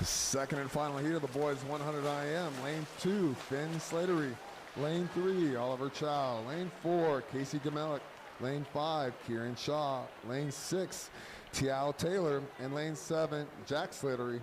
Second and final heat of the boys 100 IM. Lane 2, Finn Slattery. Lane 3, Oliver Chow. Lane 4, Casey Gamelik. Lane 5, Kieran Shaw. Lane 6, Tiao Taylor. And lane 7, Jack Slattery.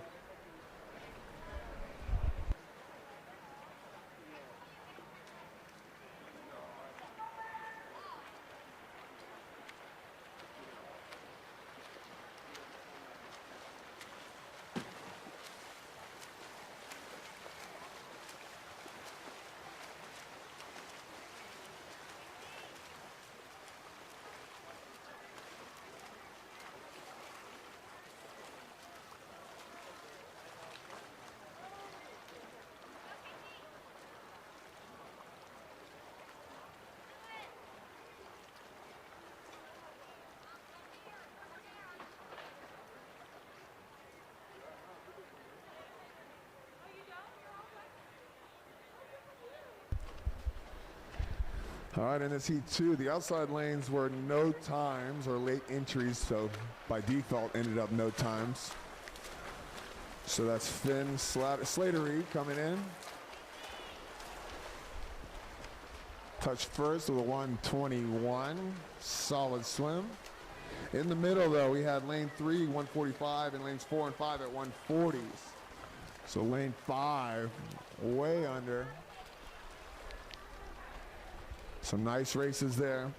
All right, in this heat 2, the outside lanes were no times or late entries, so by default ended up no times. So that's Finn Slattery coming in. Touch first with a 121, solid swim. In the middle, though, we had lane 3, 145, and lanes 4 and 5 at 140s. So lane 5, way under. Some nice races there.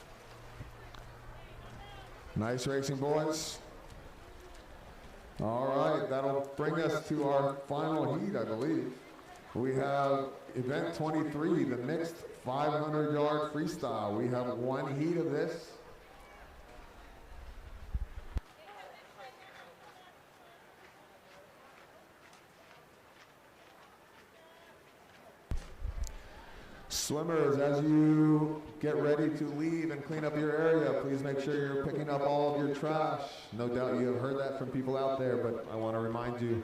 Nice racing, boys. All right, that'll bring us to our final heat, I believe. We have event 23, the mixed 500-yard freestyle. We have one heat of this. Swimmers, as you get ready to leave and clean up your area, please make sure you're picking up all of your trash. No doubt you have heard that from people out there, but I want to remind you,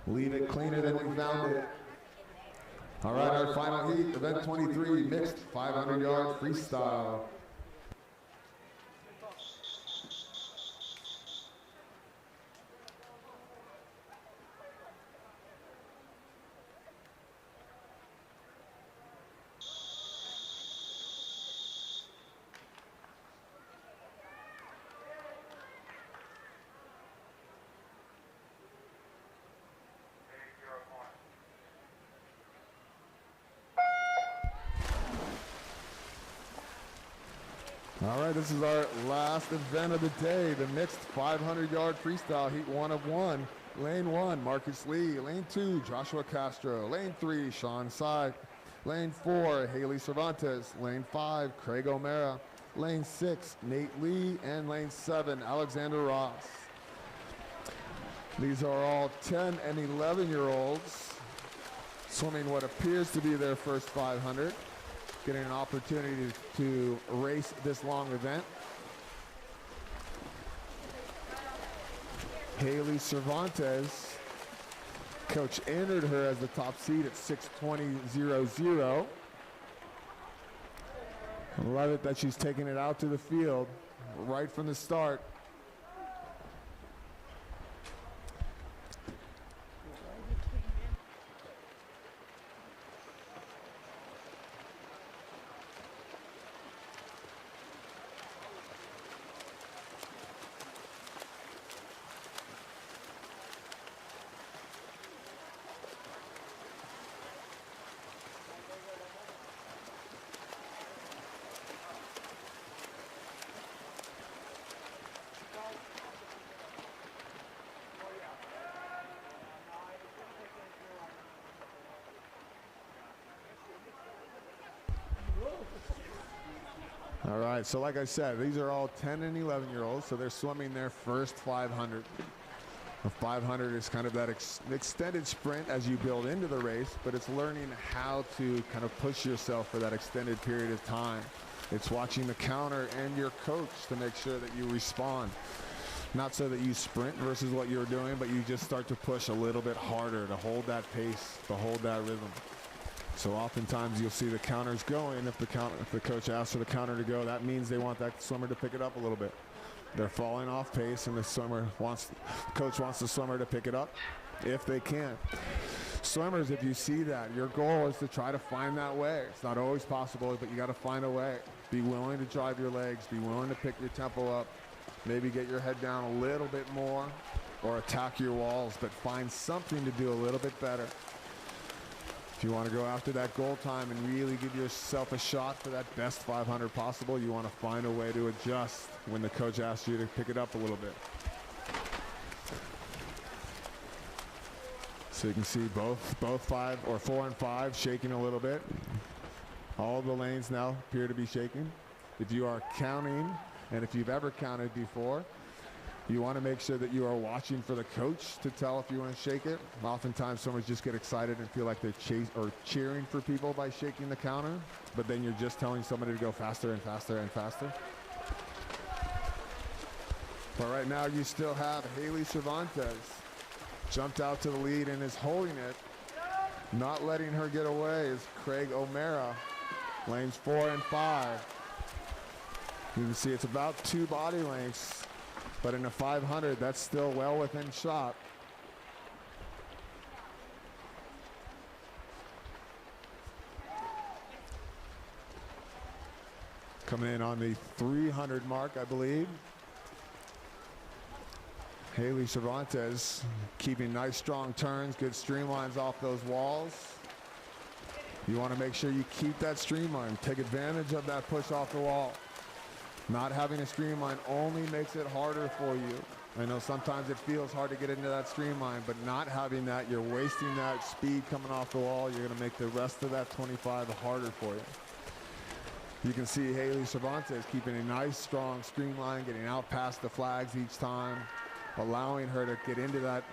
leave it cleaner than we found it. All right, our final heat, event 23, mixed 500-yard freestyle. All right, this is our last event of the day, the mixed 500-yard freestyle, heat 1 of 1. Lane 1, Marcus Lee. Lane 2, Joshua Castro. Lane 3, Sean Sy. Lane 4, Haley Cervantes. Lane 5, Craig O'Mara. Lane 6, Nate Lee. And lane 7, Alexander Ross. These are all 10 and 11-year-olds swimming what appears to be their first 500. Getting an opportunity to race this long event. Haley Cervantes, coach entered her as the top seed at 6:20.00. I love it that she's taking it out to the field right from the start. All right, so like I said, these are all 10 and 11-year-olds, so they're swimming their first 500. The 500 is kind of that extended sprint as you build into the race, but it's learning how to kind of push yourself for that extended period of time. It's watching the counter and your coach to make sure that you respond. Not so that you sprint versus what you're doing, but you just start to push a little bit harder to hold that pace, to hold that rhythm. So oftentimes you'll see the counters going. If the coach asks for the counter to go, that means they want that swimmer to pick it up a little bit. They're falling off pace, and the coach wants the swimmer to pick it up if they can. Swimmers, if you see that, your goal is to try to find that way. It's not always possible, but you got to find a way. Be willing to drive your legs. Be willing to pick your tempo up. Maybe get your head down a little bit more, or attack your walls, but find something to do a little bit better. If you want to go after that goal time and really give yourself a shot for that best 500 possible, you want to find a way to adjust when the coach asks you to pick it up a little bit. So you can see both 4 and 5 shaking a little bit. All the lanes now appear to be shaking. If you are counting, and if you've ever counted before, you want to make sure that you are watching for the coach to tell if you want to shake it. Oftentimes, someone just get excited and feel like they're cheering for people by shaking the counter, but then you're just telling somebody to go faster and faster and faster. But right now, you still have Haley Cervantes. Jumped out to the lead and is holding it. Not letting her get away is Craig O'Mara. Lanes 4 and 5. You can see it's about 2 body lengths, but in a 500, that's still well within shot. Coming in on the 300 mark, I believe. Haley Cervantes keeping nice strong turns, good streamlines off those walls. You want to make sure you keep that streamline. Take advantage of that push off the wall. Not having a streamline only makes it harder for you. I know sometimes it feels hard to get into that streamline, but not having that, you're wasting that speed coming off the wall. You're going to make the rest of that 25 harder for you. You can see Haley Cervantes keeping a nice strong streamline, getting out past the flags each time, allowing her to get into that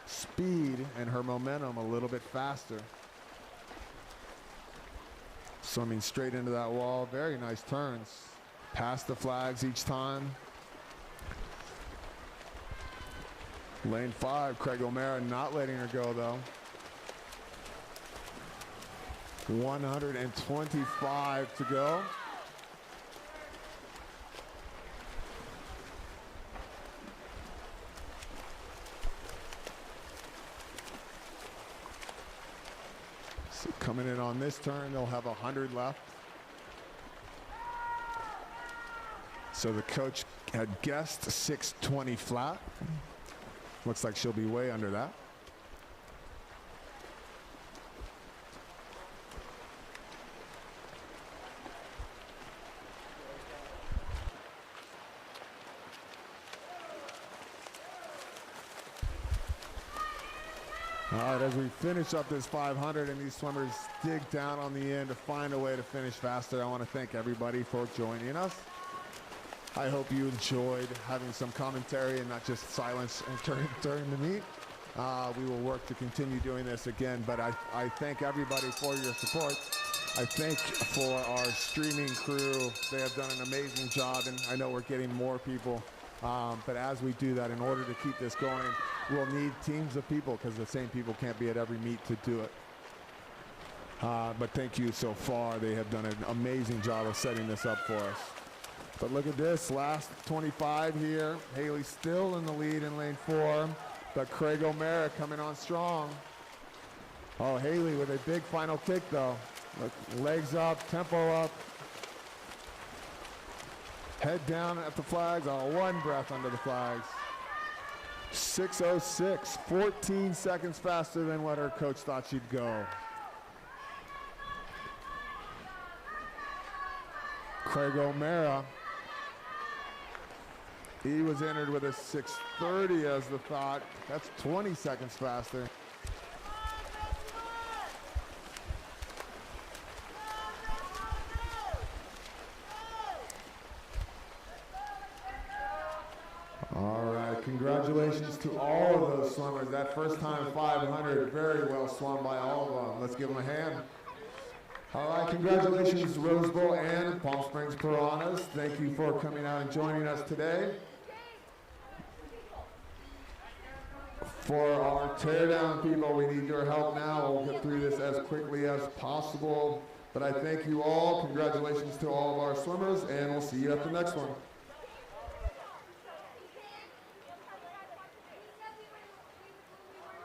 speed and her momentum a little bit faster. Swimming straight into that wall, very nice turns. Past the flags each time. Lane 5, Craig O'Mara not letting her go though. 125 to go. So coming in on this turn, they'll have 100 left. So the coach had guessed 620 flat. Looks like she'll be way under that. All right, as we finish up this 500 and these swimmers dig down on the end to find a way to finish faster, I want to thank everybody for joining us. I hope you enjoyed having some commentary and not just silence during the meet. We will work to continue doing this again, but I thank everybody for your support. I thank for our streaming crew. They have done an amazing job, and I know we're getting more people. But as we do that, in order to keep this going, we'll need teams of people because the same people can't be at every meet to do it. But thank you so far. They have done an amazing job of setting this up for us. But look at this, last 25 here. Haley still in the lead in lane 4, but Craig O'Mara coming on strong. Oh, Haley with a big final kick though. Look, legs up, tempo up. Head down at the flags, one breath under the flags. 6:06, 14 seconds faster than what her coach thought she'd go. Craig O'Mara, he was entered with a 6:30 as the thought. That's 20 seconds faster. All right, congratulations to all of those swimmers. That first time 500, very well swum by all of them. Let's give them a hand. All right, congratulations Rose Bowl and Palm Springs Piranhas. Thank you for coming out and joining us today. For our teardown people, we need your help now. We'll get through this as quickly as possible. But I thank you all. Congratulations to all of our swimmers, and we'll see you at the next one.